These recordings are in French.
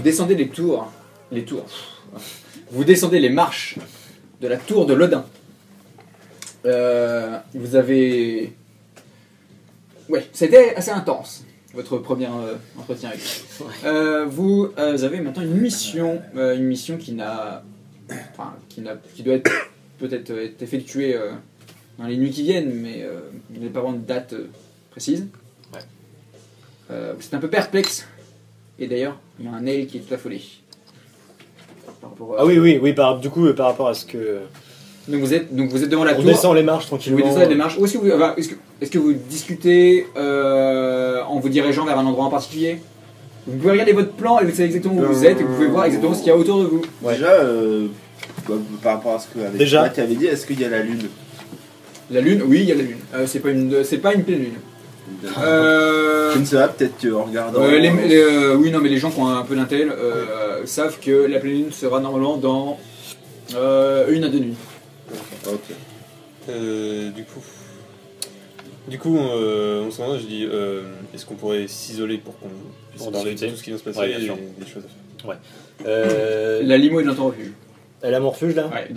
descendez les tours. Vous descendez les marches de la tour de l'Odin. Vous avez... Ouais, c'était assez intense, votre premier entretien avec lui. Vous avez maintenant une mission qui doit être peut-être être effectuée dans les nuits qui viennent, mais vous n'avez pas vraiment de date précise. Ouais. C'est un peu perplexe. Et d'ailleurs, il y a un Nail qui est tout affolé. Ah oui, par rapport à ce que... Donc vous êtes devant la tour. On descend les marches tranquillement. Vous descendez les marches. Où est-ce que vous discutez en vous dirigeant vers un endroit en particulier? Vous pouvez regarder votre plan et vous savez exactement où vous êtes et vous pouvez voir exactement ce qu'il y a autour de vous. Ouais. Déjà, par rapport à ce que tu avais dit, est-ce qu'il y a la lune? La lune, oui, il y a la lune. C'est pas une pleine lune. Je ne sais pas, peut-être qu'en regardant... oui, non, mais les gens qui ont un peu d'intel savent que la pleine lune sera normalement dans 1 à 2 nuits. Ok. Du coup, on s'en va, je dis, est-ce qu'on pourrait s'isoler pour qu'on puisse parler de tout ce qui vient se passer et des choses à faire. Ouais. La limo est dans ton refuge. Elle a mon refuge là? Ouais,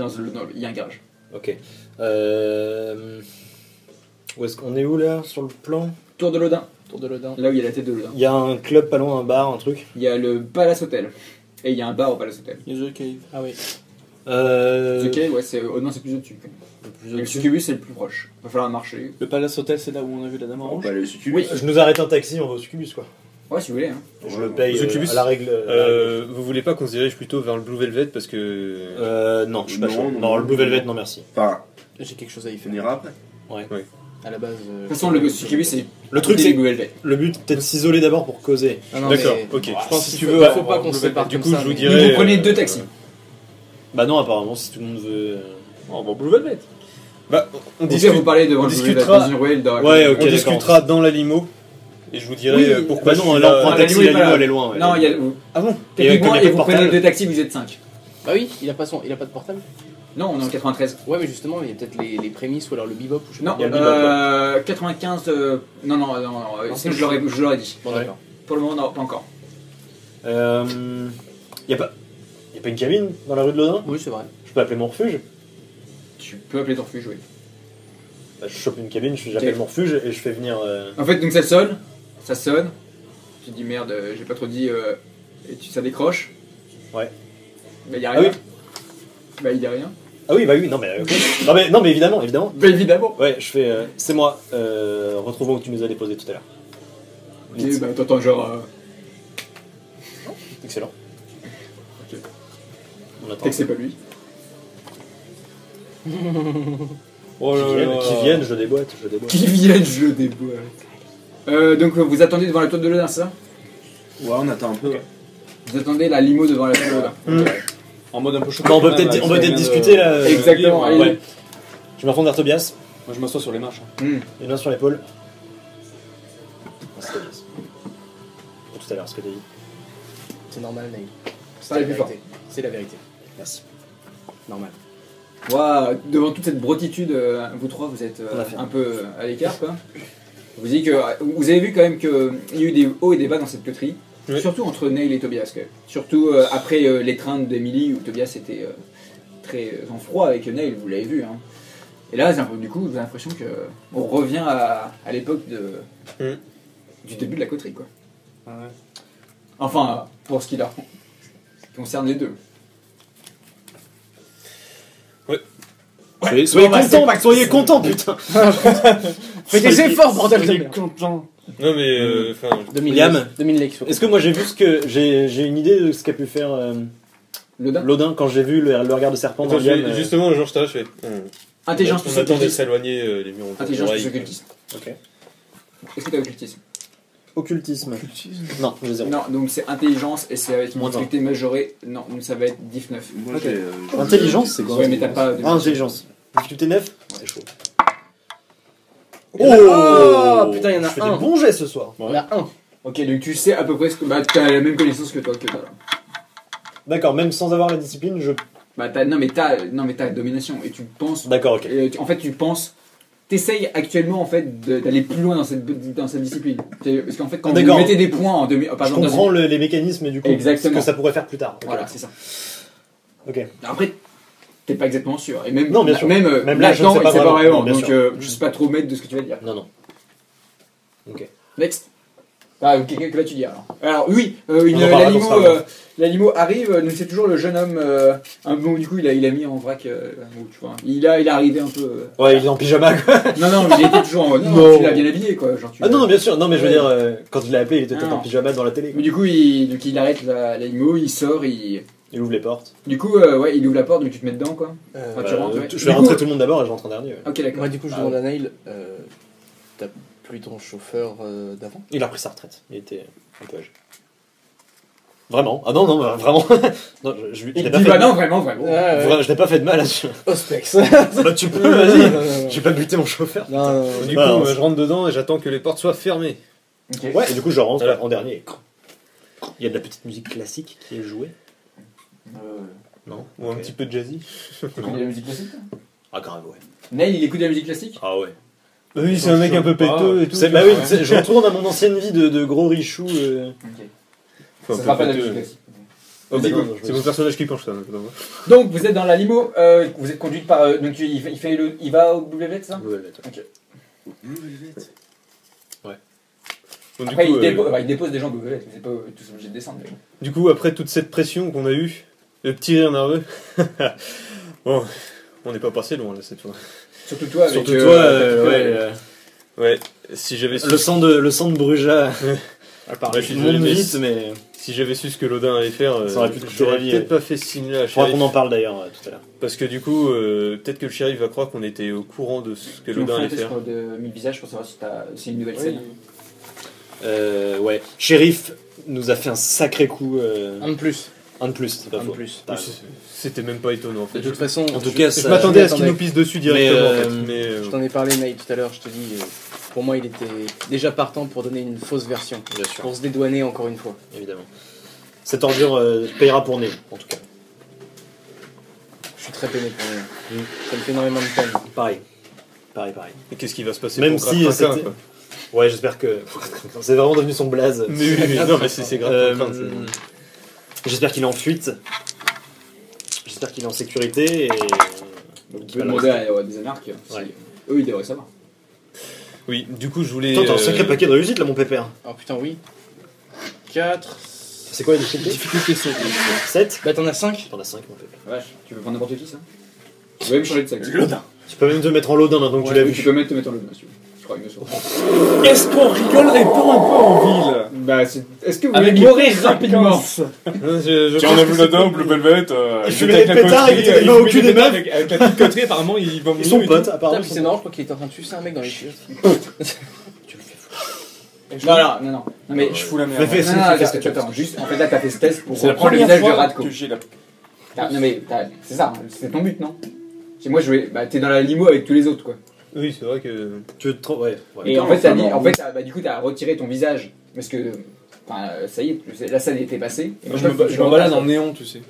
il y a un garage. Ok. Où est-ce qu'on est où là sur le plan? Tour de l'Odin. Là où il y a la tête de l'Odin. Il y a un club pas loin, un bar, un truc? Il y a le Palace Hotel. Et il y a un bar au Palace Hotel. Il y a The Cave. Ah oui. The Cave, ouais, c'est plus au-dessus. Et le Succubus, c'est le plus proche. Il va falloir marcher. Le Palace Hotel, c'est là où on a vu la dame en rouge. Le Succubus. Oui. Je nous arrête un taxi, on va au Succubus quoi. Ouais, si vous voulez. Hein. Je le paye Succubus, à la règle. Vous voulez pas qu'on se dirige plutôt vers le Blue Velvet parce que... Non, je suis pas Non, chaud. non, Non, le Blue non. Velvet, non merci. Enfin, J'ai quelque chose à y faire. on ira après. À la base. De toute façon, le Succubus, c'est. Le truc, c'est c'est le Velvet. le but, peut-être s'isoler d'abord pour causer. Ah non, D'accord, mais- ok. Je pense Si qu'il tu faut, veux, faut pas qu'on se sépare du comme coup, ça. je vous mais- dirais... Mais vous prenez 2 taxis. Bah non, apparemment, si tout le monde veut. Oh, bon, Blue Velvet. Bah, on Vous pouvez vous parler devant on le discutera- dans une ruelle dans Ouais, ok, on d'accord. discutera dans la limo et je vous dirai Oui, pourquoi Bah non, je suis là on là. prend un la taxi, limo est la pas limo là. elle est loin. Ouais. Non, il y a. Ah bon? Techniquement, comme il y a et pas vous de prenez portable. 2 taxis, vous êtes 5. Bah oui, il a pas de portable. Non, on est en 93. Ouais, mais justement, il y a peut-être les prémices ou alors le bebop ou je sais Non, pas. Il y a le bebop, 95. Non, sinon je l'aurais dit. Bon, d'accord. Pour le moment, non, pas encore. Y a pas une cabine dans la rue de l'Odin? Oui, c'est vrai. Je peux appeler mon refuge? Tu peux appeler ton refuge, oui. Bah, je chope une cabine, j'appelle mon refuge et je fais venir. En fait, donc ça sonne. Tu te dis merde, j'ai pas trop dit. Et ça décroche. Ouais. Bah, il y a Ah rien. oui. Bah, il y a rien. Ah oui, bah oui, non mais. Ok. non mais évidemment. Bah, évidemment. Ouais, je fais. C'est moi. Retrouvons où tu nous as déposé tout à l'heure. Et bah, t'entends genre. Excellent. Ok. On attend. T'es que c'est pas lui. Oh Qui viennent, je déboîte. Qui viennent, je le déboîte. Donc vous attendez devant la tour de l'Odin, c'est ça? Ouais, on attend un peu. Ouais. Vous attendez la limo devant la tour de l'Odin. En mode un peu chaud. Bah, on peut peut-être discuter là. Exactement, allez. Ouais. Je m'affronte vers Tobias, Moi je m'assois sur les marches. une main sur l'épaule. C'est Tobias. Pour tout à l'heure, ce que t'as dit. C'est normal, Naïl. Parlez C'est plus la fort. vérité. C'est la vérité. Merci. Normal. Devant toute cette brotitude, vous trois, vous êtes On a fait. un peu à l'écart, quoi. Vous dites que vous avez vu quand même qu'il y a eu des hauts et des bas dans cette coterie, Oui. surtout entre Neil et Tobias. Quand même. Surtout après l'étreinte d'Emily où Tobias était très en froid avec Neil, vous l'avez vu. Hein. Et là, du coup, vous avez l'impression que on revient à l'époque du début de la coterie, quoi. Ah ouais. Enfin, pour ce qui concerne les deux. Soyez contents, putain. Faites des efforts, bordel de merde. content. Non mais... Enfin... 2000 Liam, 2000 likes. est-ce que moi j'ai vu j'ai une idée de ce qu'a pu faire L'Odin. l'Odin quand j'ai vu le regard de serpent dans Attends, Liam, justement, un jour je t'arrête, je fais... Intelligence on plus attendait de occultisme. s'éloigner les murs autour de Intelligence plus l'oreille. occultisme. Ok. Est-ce que t'as occultisme? Occultisme. Non, j'ai zéro. Non, donc c'est intelligence et c'est avec une Moins difficulté majorée. Non, donc ça va être diff 9. Moi, Ok. j'ai... Intelligence, c'est quoi? Ouais, mais t'as pas de. Ah, intelligence. Difficulté 9? C'est chaud. Oh, putain, il y en a Je fais un. des bons jets ce soir. Il y en a un. Ok, donc tu sais à peu près ce que. Bah, t'as la même connaissance que toi que toi. Là. D'accord, même sans avoir la discipline, je. Bah, non, mais t'as domination et tu penses. D'accord, ok. En fait, tu penses t'essayes actuellement en fait d'aller plus loin dans cette discipline. Parce qu'en fait, quand Ah, vous mettez des points en demi, par Je exemple, comprends les mécanismes du coup. Exactement. Ce que ça pourrait faire plus tard. Ok. voilà, c'est ça. Ok. Après, t'es pas exactement sûr. Et même, Non, bien sûr. même là, je ne là-dedans, sais pas il sait pas vraiment. vraiment. Non, bien Donc, sûr. je sais pas trop maître de ce que tu vas dire. Non, non. Ok. Next. Ah, quelqu'un que vas-tu dire alors oui, On en parlera quand ça sera bon. l'animo arrive, donc c'est toujours le jeune homme. Bon, du coup, il a mis en vrac. Tu vois, il est arrivé un peu. Ouais, il est en pyjama quoi. Non, mais il était toujours en mode. Non. Non, tu l'as bien habillé quoi. Genre, Ah non, bien sûr. Non, mais je veux Ouais. dire, quand il l'a appelé, il était peut-être Non. en pyjama dans la télé. Mais du coup, il arrête l'animo, il sort, Il ouvre les portes. Du coup, ouais, il ouvre la porte, donc tu te mets dedans quoi. Enfin, tu rentres, ouais. Je vais Du rentrer coup- tout le monde d'abord et je rentre en dernier. Ouais. Ok, d'accord. Moi, du coup, je demande à Nail, t'as plus ton chauffeur d'avant? Il a pris sa retraite. Il était un peu âgé. Vraiment? Ah non, non, bah, vraiment. Non, je Il l'ai dit pas fait. non, vraiment. Je n'ai pas fait de mal là-dessus. Ospex. Bah, tu peux, vas-y. J'ai pas buté mon chauffeur. Non, Du Ah, coup, non, je rentre dedans et j'attends que les portes soient fermées. Ok. Ouais, et du coup, je rentre Voilà. en dernier. Il y a de la petite musique classique qui est jouée. Non? Ou un Ok. petit peu de jazzy. T'écoutes de la musique classique toi Ah, grave, ouais. Nail, il écoute de la musique classique. Ah, ouais. Oui, c'est un mec un peu péteux et tout. Bah oui, je retourne à mon ancienne vie de gros richou. Ok. Enfin, Ça un sera peu pas de la péteux. musique classique. Oh, Vas-y, bah, non, c'est mon personnage qui penche ça. Donc vous êtes dans la limo, vous êtes conduite par. Donc il va au W, c'est ça? Donc, Après, du, coup, il dépose des gens au W, vous n'êtes pas tous obligés de descendre. Mais... du coup, après toute cette pression qu'on a eue, le petit rire nerveux, bon, on n'est pas passé loin là cette fois. Surtout toi, avec. Surtout toi, Ouais, si j'avais su, le sang de Bruja. je suis monte désolé, vite, mais si j'avais su ce que l'Odin allait faire, Ça aurait pu te coûter j'aurais la vie, peut-être ouais. pas fait ce signe-là. il faudra qu'on en parle d'ailleurs tout à l'heure. Parce que du coup, peut-être que le shérif va croire qu'on était au courant de ce que Tu me l'Odin fais un allait test faire. de 1000 visages pour savoir si c'est une nouvelle scène. Ouais. Shérif nous a fait un sacré coup. un de plus. Un de plus, c'est pas Un de faux. plus. T'as Oui, raison. C'était même pas étonnant en fait. De toute façon, En tout cas, Je ça- m'attendais à ce qu'il attendais. nous pisse dessus directement Mais, en fait. Mais je t'en ai parlé, Nail, tout à l'heure. Je te dis, pour moi, il était déjà partant pour donner une fausse version. Bien sûr, Pour se dédouaner encore une fois. évidemment. Cette ordure payera pour Né, en tout cas. Je suis très peiné pour lui. Ça me fait énormément de peine. Pareil. Pareil. et qu'est-ce qui va se passer Même pour si Graf c'était- Trinquin, quoi. Ouais, j'espère que. C'est vraiment devenu son blaze. Mais oui, non, mais c'est grave. J'espère qu'il est en fuite. J'espère qu'il est en sécurité et. Donc tu peux demander à des anarches. Ouais. Eux, ils devraient savoir. Oui, du coup, je voulais. Attends, t'as un sacré paquet de réussite là, mon pépère. Oh putain, oui. 4. C'est quoi les difficultés Difficulté 7. 7. Bah, t'en as 5. T'en as 5, mon pépère. Vache, tu peux prendre n'importe qui ça? Tu peux même changer de sexe. L'Odin. Tu peux même te mettre en lodin maintenant que tu Ouais, l'as oui, vu. tu peux même te mettre en lobby, si tu veux. Je crois, bien sûr. Est-ce qu'on rigolerait pas un peu en ville? Bah, est-ce que vous Avec voulez les mourir vacances. rapidement? Tiens, on a vu l'Odin au Blue Velvet. Il fumait des pétards, il était au cul des meufs. Avec la petite coterie, apparemment, il va Ils sont potes, Putain, apparemment. puis c'est marrant, je crois qu'il était en train de sucer un mec dans les chiottes. Non, mais Je fous la Fais- merde. fais- Non, fais- attends, juste, en fait, là, t'as fait ce test pour C'est la reprendre le première visage de fois Radko. que j'ai la. Non, mais c'est ça, c'est ton but, non? C'est moi, t'es dans la limo avec tous les autres, quoi. Oui, c'est vrai que. Tu veux te trop. Ouais. Et en fait, du coup, t'as retiré ton visage. Parce que, enfin, ça y est, la scène était passée. Et Je me balade en néon, tu sais.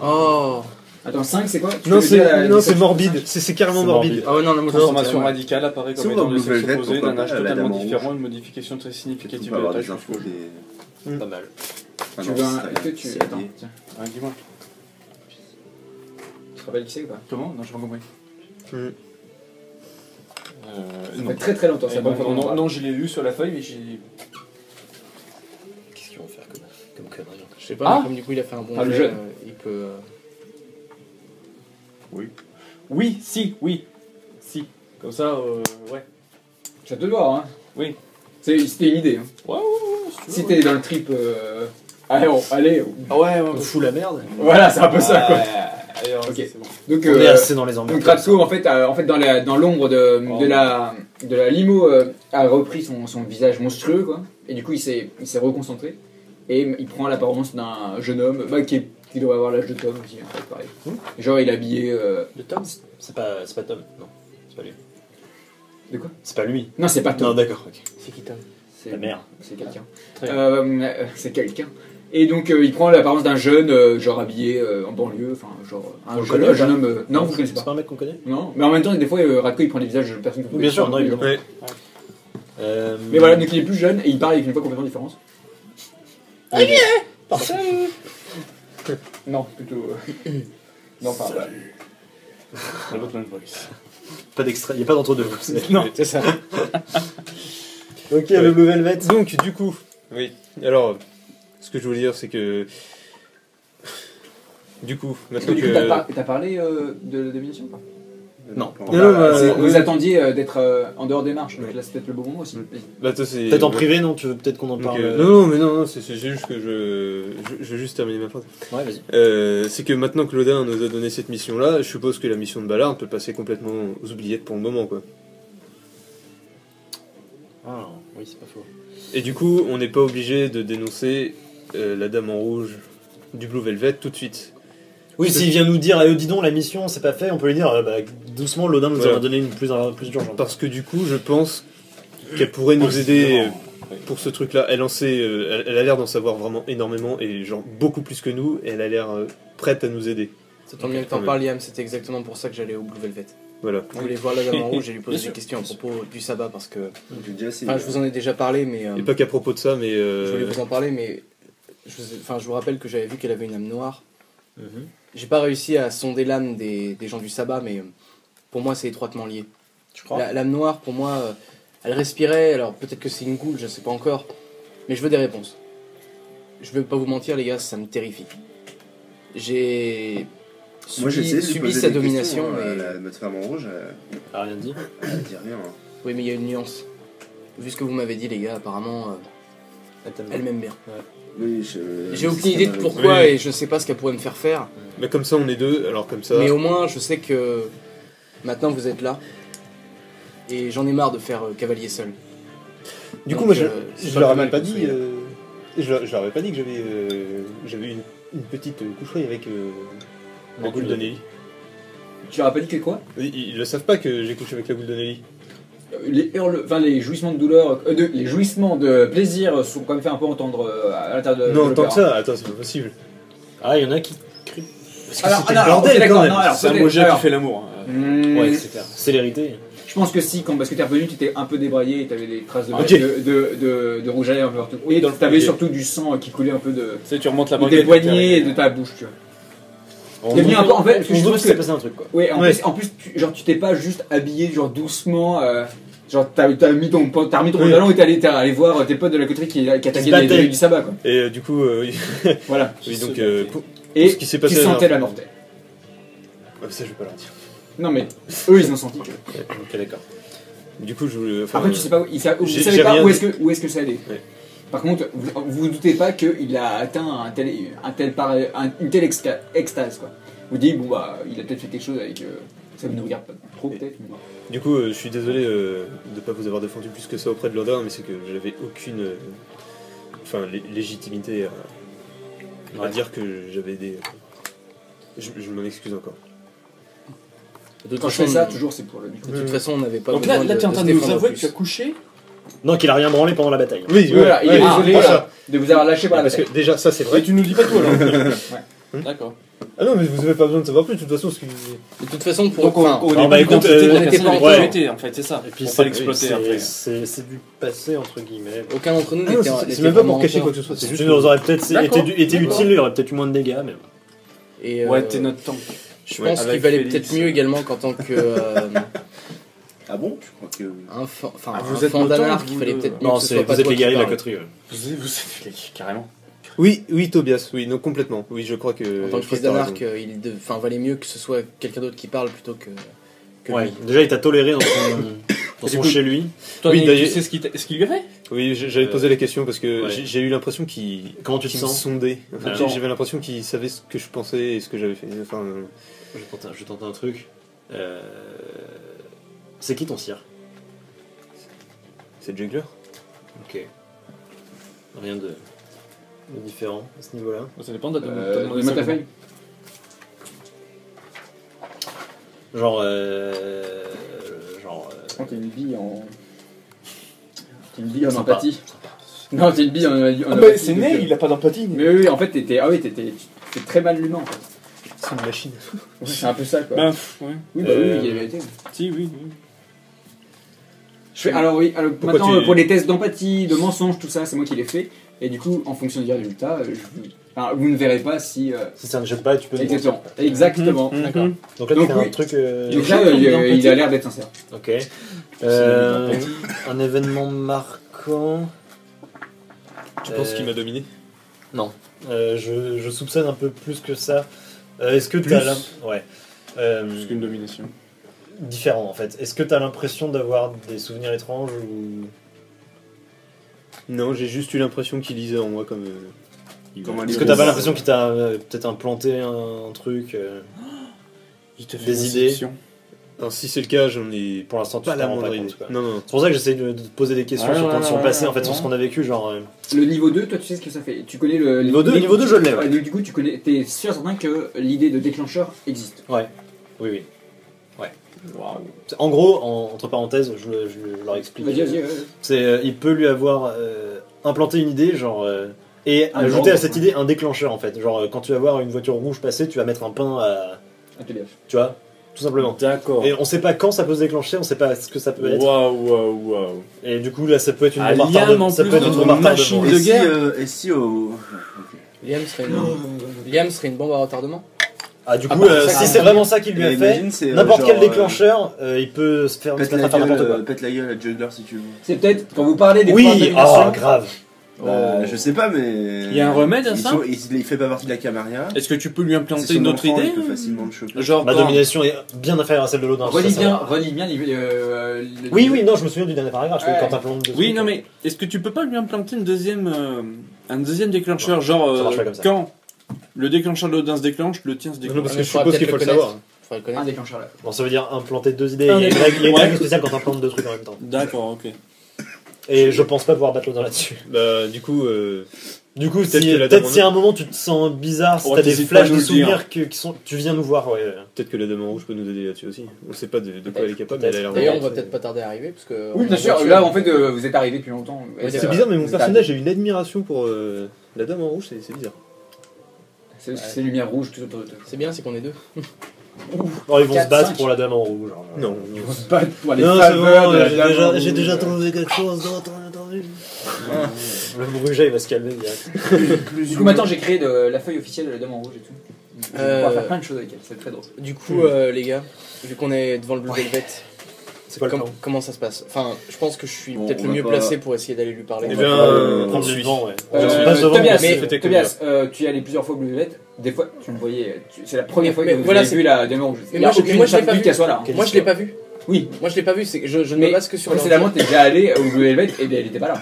Oh. Attends, 5, c'est quoi? Tu Non, peux me dire la- c'est morbide. C'est carrément C'est morbide. Ah ouais, non, la Transformation radicale apparaît Si comme on étant va le au sexe Blue Velvet, opposé pourquoi d'un pas âge la totalement dame en différent, rouge. une modification très Tu significative peux de la avoir tâche. des infos des. Pas mal. Ah Tu non, veux un. c'est Est-ce que tu. c'est Attends, lié. tiens. Ah, dis-moi. Tu te rappelles qui c'est ou pas? Comment? Non, j'ai pas compris. Ça fait très très longtemps, c'est la bonne fois qu'on en parle. Non, je l'ai lu sur la feuille, mais j'ai. Qu'est-ce qu'ils vont faire comme connerie? Je sais pas, Ah. mais comme du coup il a fait un bon Ah, le jet, jeune. il peut. Oui, si. Comme ça, ouais. Ça te doit, hein? Oui. C'était une idée, hein. Ouais. Si t'es dans le trip. Allez. Ah ouais, On fout la merde. Voilà, c'est un peu ça, quoi. Allez, Ok. c'est bon. Donc, On est assez dans les emmerdes. donc Radko, en fait, dans l'ombre de la limo, a repris son visage monstrueux, quoi. Et du coup, il s'est reconcentré. Et il prend l'apparence d'un jeune homme qui doit avoir l'âge de Tom aussi, en fait, pareil. Genre, il est habillé. De Tom. C'est pas Tom, non. C'est pas lui. De quoi? C'est pas lui. Non, c'est pas Non, Tom. d'accord, ok. C'est qui Tom? C'est La mère. C'est quelqu'un. Très bien. C'est quelqu'un. Et donc il prend l'apparence d'un jeune, genre habillé en banlieue, enfin genre un jeune homme. Non, vous connaissez C'est pas. pas un mec qu'on connaît? Non, mais en même temps, des fois, Radko il prend des visages de personnes qu'on Bien sûr, non, évidemment. évidemment. Ouais. Mais voilà, donc il est plus jeune et il parle avec une voix complètement différente. Non, plutôt. Non, enfin, voilà. Pas d'extrait, il n'y a pas d'entre-deux. Non, c'est ça. Ok, le Blue Velvet. Donc, du coup, oui. Alors, ce que je voulais dire, c'est que. Du coup, Est-ce maintenant que du coup, que. t'as parlé de l'émission ou pas? Non. Vous attendiez d'être en dehors des marches, donc là c'est peut-être le bon moment aussi. Bah, toi, c'est. Peut-être en privé, non? Tu veux peut-être qu'on en Donc, parle? non, c'est juste que je vais juste terminer ma phrase. Ouais, vas-y. C'est que maintenant que Claudin nous a donné cette mission-là, je suppose que la mission de Ballard peut passer complètement aux oubliettes pour le moment, quoi. Ah, oui, c'est pas faux. Et du coup, on n'est pas obligé de dénoncer la Dame en Rouge du Blue Velvet tout de suite. Oui, s'il vient nous dire, dis donc, la mission, c'est pas fait, on peut lui dire, doucement, Lodin nous a donné une plus urgente. Parce que du coup, je pense qu'elle pourrait nous aider pour ce truc-là. Elle a l'air d'en savoir vraiment énormément, et genre beaucoup plus que nous, et elle a l'air prête à nous aider. Ça tombe bien que t'en parles, Liam, c'était exactement pour ça que j'allais au Blue Velvet. Voilà. Je voulais voir la Dame en Rouge et lui poser des questions à propos du sabbat parce que. Je vous en ai déjà parlé, mais. Et pas qu'à propos de ça, mais. Je voulais vous en parler, mais. Je vous rappelle que j'avais vu qu'elle avait une âme noire. J'ai pas réussi à sonder l'âme des gens du sabbat, mais pour moi c'est étroitement lié. Tu crois? L'âme noire, pour moi, elle respirait, alors peut-être que c'est une goule, je sais pas encore, mais je veux des réponses. Je veux pas vous mentir, les gars, ça me terrifie. J'ai subi sa domination. Notre femme en rouge, Elle a rien dit. elle dit rien. Oui, mais il y a une nuance. Vu ce que vous m'avez dit, les gars, apparemment, elle m'aime bien. Oui, J'ai aucune idée de pourquoi et je sais pas ce qu'elle pourrait me faire faire. Mais comme ça, on est deux, alors comme ça. Mais au moins, je sais que maintenant vous êtes là. Et j'en ai marre de faire cavalier seul. Du coup, Donc, moi, c'est je pas leur le avais pas mal dit. que Je leur avais pas dit que j'avais une petite coucherie avec la goule de Nelly. Tu leur as pas dit que quoi? Ils le savent pas que j'ai couché avec la goule de Nelly. Les jouissements de douleur, les jouissements de plaisir sont quand même fait un peu entendre à l'intérieur de. Non, tant que ça, attends, c'est pas possible. Ah, il y en a qui crient. Parce que Alors, c'était alors, le bordel ok, d'accord, quand même. non, alors, C'est un peut-être- Moja alors, qui fait l'amour. Ouais, c'est clair. Célérité. Je pense que si, parce que t'es revenu, tu étais un peu débraillé et t'avais des traces de, Ok. de rouge à lèvres partout. Et t'avais Ok. surtout du sang qui coulait un peu de Tu sais, tu remontes la tes banquette. poignets et de ta bouche, tu vois. T'es venu un peu, en fait, parce que On je voit pense que c'est que. passé un truc, quoi. Oui, en plus, tu t'es pas juste habillé, genre doucement. Genre, t'as remis ton pantalon et t'es allé voir tes potes de la coterie qui attaquaient les du sabbat, quoi. Et du coup, oui. Voilà. Oui, donc, Et ce qui s'est passé tu la sentais la dernière mortelle. ça, je vais pas leur dire. Non, mais eux, ils ont senti. Tu vois. Ok, d'accord. Du coup, je. Enfin, Après, tu sais pas, vous j'ai savez pas rien où dit. est-ce que ça allait. Ouais. Par contre, vous doutez pas qu'il a atteint une telle extase, quoi. Vous dites, bon, bah, il a peut-être fait quelque chose avec. Ça ne nous regarde pas trop, peut-être. mais bon. Du coup, je suis désolé de pas vous avoir défendu plus que ça auprès de Lodin, mais c'est que j'avais aucune légitimité à dire que j'avais des. Je m'en excuse encore. De toute Quand je fais façon, ça, toujours, c'est pour le micro. de toute façon, on n'avait pas Donc besoin là, tu es en train de se nous défendre avouer en que tu as plus. couché. Non, qu'il a rien branlé pendant la bataille. Oui, Voilà, il est désolé ça. de vous avoir lâché par la Parce tête. que déjà, ça c'est Et vrai. tu nous dis pas tout alors. D'accord. Ah non, mais vous avez pas besoin de savoir plus, de toute façon. De toute façon, pour. Donc enfin, on alors, est bah, pas écoute, l'identité de on la était personne pas avec encore- qui tu étais, en fait, c'est ça. Et puis Pour pas l'exploiter après. c'est du passé, entre guillemets. aucun d'entre nous Ah non, n'était. c'est même pas pour cacher quoi que ce soit, c'est Si juste. tu nous aurais peut-être D'accord, été d'accord. utile, il y aurait peut-être eu moins de dégâts, mais. Et, Ouais, t'es notre tank. je Ouais, pense qu'il avec valait Félix. peut-être mieux également qu'en tant que. Ah bon? Je crois que. Un fan d'anarque, il fallait peut-être mieux Non, que ce soit pas vous êtes toi les qui guerriers de la parle. coterie. Vous êtes les carrément. Oui, Tobias, oui, non, complètement. Oui, je crois que. En tant que je crois fils que t'as d'anarque, raison. il valait mieux que ce soit quelqu'un d'autre qui parle plutôt que Ouais, lui. déjà il t'a toléré dans son coup- chez lui. Toi, Oui, Nick, d'ailleurs- tu sais ce qu'il lui a fait? Oui, j'avais posé la question parce que ouais. j'ai eu l'impression qu'il. Comment tu te qu'il me sens? sondait. En fait, Alors. j'avais l'impression qu'il savait ce que je pensais et ce que j'avais fait. Enfin, Je vais tenter un truc. C'est qui ton sire? c'est Juggler. Ok. Rien de différent à ce niveau-là. Ça dépend de ta Donne-moi ta feuille. Genre. Je crois qu'il y a une vie en. Une vie en Sympa. empathie. Non, c'est une bille, c'est né, il a pas d'empathie. Mais oui, en fait, t'étais très mal l'humain en fait. C'est une machine. Ouais, c'est un peu ça quoi. Ouais. Oui, bah oui, il y a la vérité. Si, oui. Alors Pourquoi maintenant tu- pour les tests d'empathie, de mensonges, tout ça, c'est moi qui les fais. Et du coup, en fonction du résultat, vous ne verrez pas si. Si ça ne jette pas, tu peux. Exactement. Exactement. D'accord. Donc là, tu Donc, fais oui. un truc. Donc là, il a l'air d'être sincère. Ok. Un événement marquant. Tu penses qu'il m'a dominé? Non. Je soupçonne un peu plus que ça. Est-ce que tu as ouais. Plus qu'une domination. Différent en fait. Est-ce que tu as l'impression d'avoir des souvenirs étranges ou. Non, j'ai juste eu l'impression qu'il lisait en moi comme. Est-ce que t'as pas l'impression qu'il t'a peut-être implanté un truc Il te fait des idées. Alors, si c'est le cas, j'en ai Pour l'instant, tu pas t'en la rends pas moindre compte, idée. quoi. Non. C'est pour ça que j'essaie de te poser des questions sur ton passé, en fait, sur ce qu'on a vécu, genre. Le niveau 2, toi tu sais ce que ça fait. Tu connais le. Niveau 2, je l'ai, ouais. Donc, du coup, t'es sûr certain que l'idée de déclencheur existe. Ouais. Oui. Waouh. En gros, entre parenthèses, je leur explique. Vas-y. C'est, il peut lui avoir implanté une idée, genre. Et ajouter à cette idée un déclencheur, en fait. Genre, quand tu vas voir une voiture rouge passer, tu vas mettre un pain à. Tu vois, tout simplement. D'accord. Et on sait pas quand ça peut se déclencher, on sait pas ce que ça peut être. Waouh. Et du coup, là, ça peut être une Ah, bombe Liam, retardement. en Ça plus, peut être une notre bombe machine retardement. de guerre. Et si au. Liam serait une bombe à retardement. Ah, du coup, bah, si c'est vraiment ça qu'il lui a fait, Imagine, c'est, n'importe quel genre, déclencheur, il peut se faire Pète mettre à la faire n'importe quoi. gueule, pète la gueule à Juggler si tu veux. C'est peut-être quand vous parlez des Oui, domination. grave. Bah, je sais pas, mais. Il y a un remède à ça Il fait pas partie de la Camarilla. Est-ce que tu peux lui C'est implanter son une autre enfant, idée Il peut facilement le choper. Genre Ma quand- domination est bien inférieure à celle de l'autre. Relis bien Oui, non, je me souviens du dernier paragraphe. Ouais. Quand t'implantes deux Oui, trucs, non mais est-ce que tu peux pas lui implanter un deuxième déclencheur, genre ça marche pas comme ça. quand le déclencheur de l'Odin se déclenche, le tien se Non, déclenche. parce mais que je faudra suppose qu'il peut-être faut le le savoir. Faudrait le Un connaître. déclencheur là. Bon, ça veut dire implanter deux idées. Il y a une règle spéciale quand t'implantes deux trucs en même temps. D'accord, ok. Et je pense pas pouvoir battre l'autre là-dessus. Bah, du coup, Peut-être si à un moment tu te sens bizarre, si Oh, t'as des t'hésites flashs pas à de nous le dire. souvenirs qui sont. Tu viens nous voir, ouais. peut-être que la dame en rouge peut nous aider là-dessus aussi. On sait pas de quoi elle est capable, mais elle a l'air D'ailleurs, on vraiment- va peut-être pas tarder à arriver parce que. Oui, bien sûr. Là, en fait, vous êtes arrivé depuis longtemps. C'est bizarre, mais mon personnage a une admiration pour la dame en rouge, c'est bizarre. C'est lumière rouge tout autour de toi. C'est bien, c'est qu'on est deux. Alors, ils vont se 4, battre 5. pour la dame en rouge. genre. Non. On se bat pour les Non, c'est faveurs bon, de la dame en j'ai rouge. déjà trouvé quelque chose d'autre, entendu. Le Bruget, il va se calmer direct. Du coup, maintenant, j'ai créé la feuille officielle de la dame en rouge et tout. On va faire plein de choses avec elle, c'est très drôle. Du coup, les gars, vu qu'on est devant le Blue Velvet, C'est quoi le plan comment ça se passe? Enfin, je pense que je suis Bon, peut-être on le va mieux pas- placé pour essayer d'aller lui parler. Eh On bien, va pas- Prendre le vent, ouais. Tobias, mais- Tobias, tu es allé plusieurs fois au Blue Velvet. Des fois, tu me voyais. C'est la première fois que Mais vous voilà, avez c'est- vu la dame en rouge. Mais Il y a moi, aucune je l'ai pas certitude vu. qu'elle soit là. Quelle Moi, je l'ai pas vu. Oui. Moi, je l'ai pas vu. C'est que je ne Mais me base que sur précédemment, t'es déjà allé au Blue Velvet et bien, elle était pas là.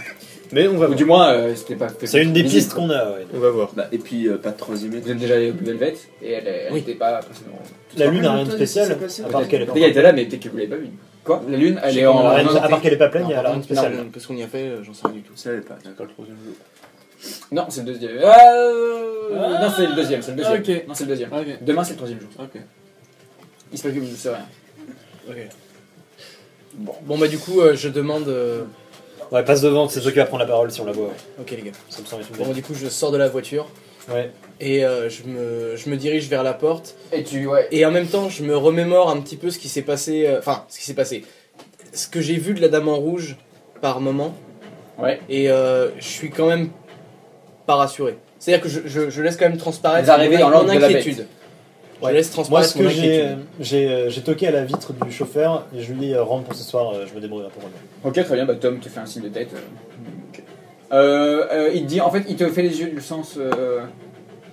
Mais on va Ou voir. du moins, c'était pas. C'est une des visible, pistes quoi. qu'on a, ouais. On va voir. Bah, et puis, pas de troisième Vous étage. êtes déjà allé au Blue Velvet et elle Oui. était pas précédemment. La lune n'a rien de Toi, spécial, c'est passé, à part qu'elle est Peut-être qu'elle était là, mais peut-être que vous l'avez pas vue. Quoi? La lune, elle est à en. part qu'elle est pas pleine, il y a Non, rien de spécial. non, parce qu'on y a fait, j'en sais rien du tout. Ça l'est pas. C'est pas le troisième jour. Non, c'est le deuxième. Non, c'est le deuxième, c'est le deuxième. Ok. Non, c'est le deuxième. Ok. Demain, c'est le troisième jour. Ok. Il se peut que vous ne savez rien. Ok. Bon, bah, du coup, je demande. Ouais, passe devant, c'est toi qui vas prendre la parole si on la voit. Ouais. Ok, les gars. Ça me semble être une Bon, bonne. du coup, je sors de la voiture Ouais. et je me dirige vers la porte. Et tu, ouais. Et en même temps, je me remémore un petit peu ce qui s'est passé. Enfin, ce qui s'est passé. Ce que j'ai vu de la dame en rouge par moment. Ouais. Et je suis quand même pas rassuré. C'est-à-dire que je laisse quand même transparaître Vous arrivez mon, dans l'angle mon de la bête. inquiétude. Ouais. Je laisse Moi, transparaître ce que mon inquiétude. j'ai toqué à la vitre du chauffeur et je lui dis rentre pour ce soir, je me débrouillerai pour moi. Ok, très bien, bah Tom te fait un signe de tête. Ok. Il te dit, en fait, il te fait les yeux du sens.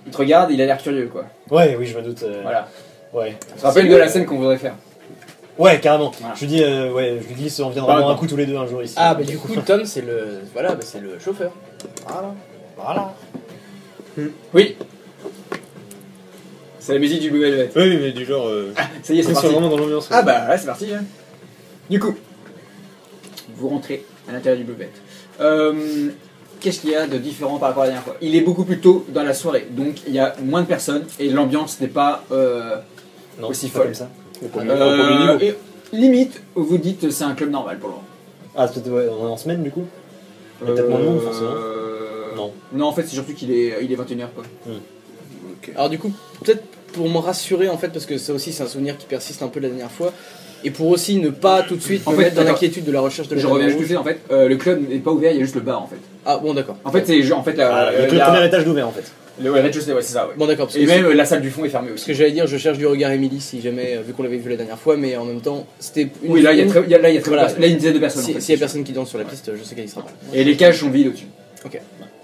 Il te regarde, il a l'air curieux, quoi. Ouais, oui, je me doute. Voilà. Ouais. Ça se rappelle de la scène qu'on voudrait faire. Ouais, carrément. Voilà. Je lui dis, je lui glisse, on viendra Pas boire un encore. coup tous les deux un jour ici. Ah, bah du coup, Tom, c'est le. Voilà, bah, c'est le chauffeur. Voilà. Oui. C'est la musique du Blue Velvet. Oui, mais du genre. Ça y est, c'est on parti. soit vraiment dans l'ambiance. Ah bah là, c'est parti. Hein. Du coup, vous rentrez à l'intérieur du Blue Velvet. Qu'est-ce qu'il y a de différent par rapport à la dernière fois? Il est beaucoup plus tôt dans la soirée, donc il y a moins de personnes et l'ambiance n'est pas Non, aussi c'est pas folle. comme ça. Et limite, vous dites c'est un club normal pour le moment. Ah, ouais, on est en semaine du coup. Il y a peut-être moins de monde, forcément. Non. Non, en fait, c'est surtout qu'il est 21h, quoi. Ok. Alors du coup, peut-être pour me rassurer en fait, parce que ça aussi c'est un souvenir qui persiste un peu de la dernière fois, et pour aussi ne pas tout de suite En me fait, mettre dans d'accord. l'inquiétude de la recherche de la Je Dame reviens Rouge. juste en fait, le club n'est pas ouvert, il y a juste le bar en fait. Ah bon d'accord. En fait, c'est en fait Il y a que il y le a- premier étage d'ouvert en fait. le rez-de-chaussée, ouais, c'est ça. Ouais. Bon d'accord, parce que Et même la salle du fond est fermée ce aussi. que j'allais dire, je cherche du regard Émilie si jamais, vu qu'on l'avait vu la dernière fois, mais en même temps, c'était une... Oui, là il y a très, il y a, là, il y a très Voilà. là, il y a une dizaine de personnes. en fait. S'il y a personne qui danse sur la piste, je sais qu'elle y sera pas. Et les cages sont vides au-dessus.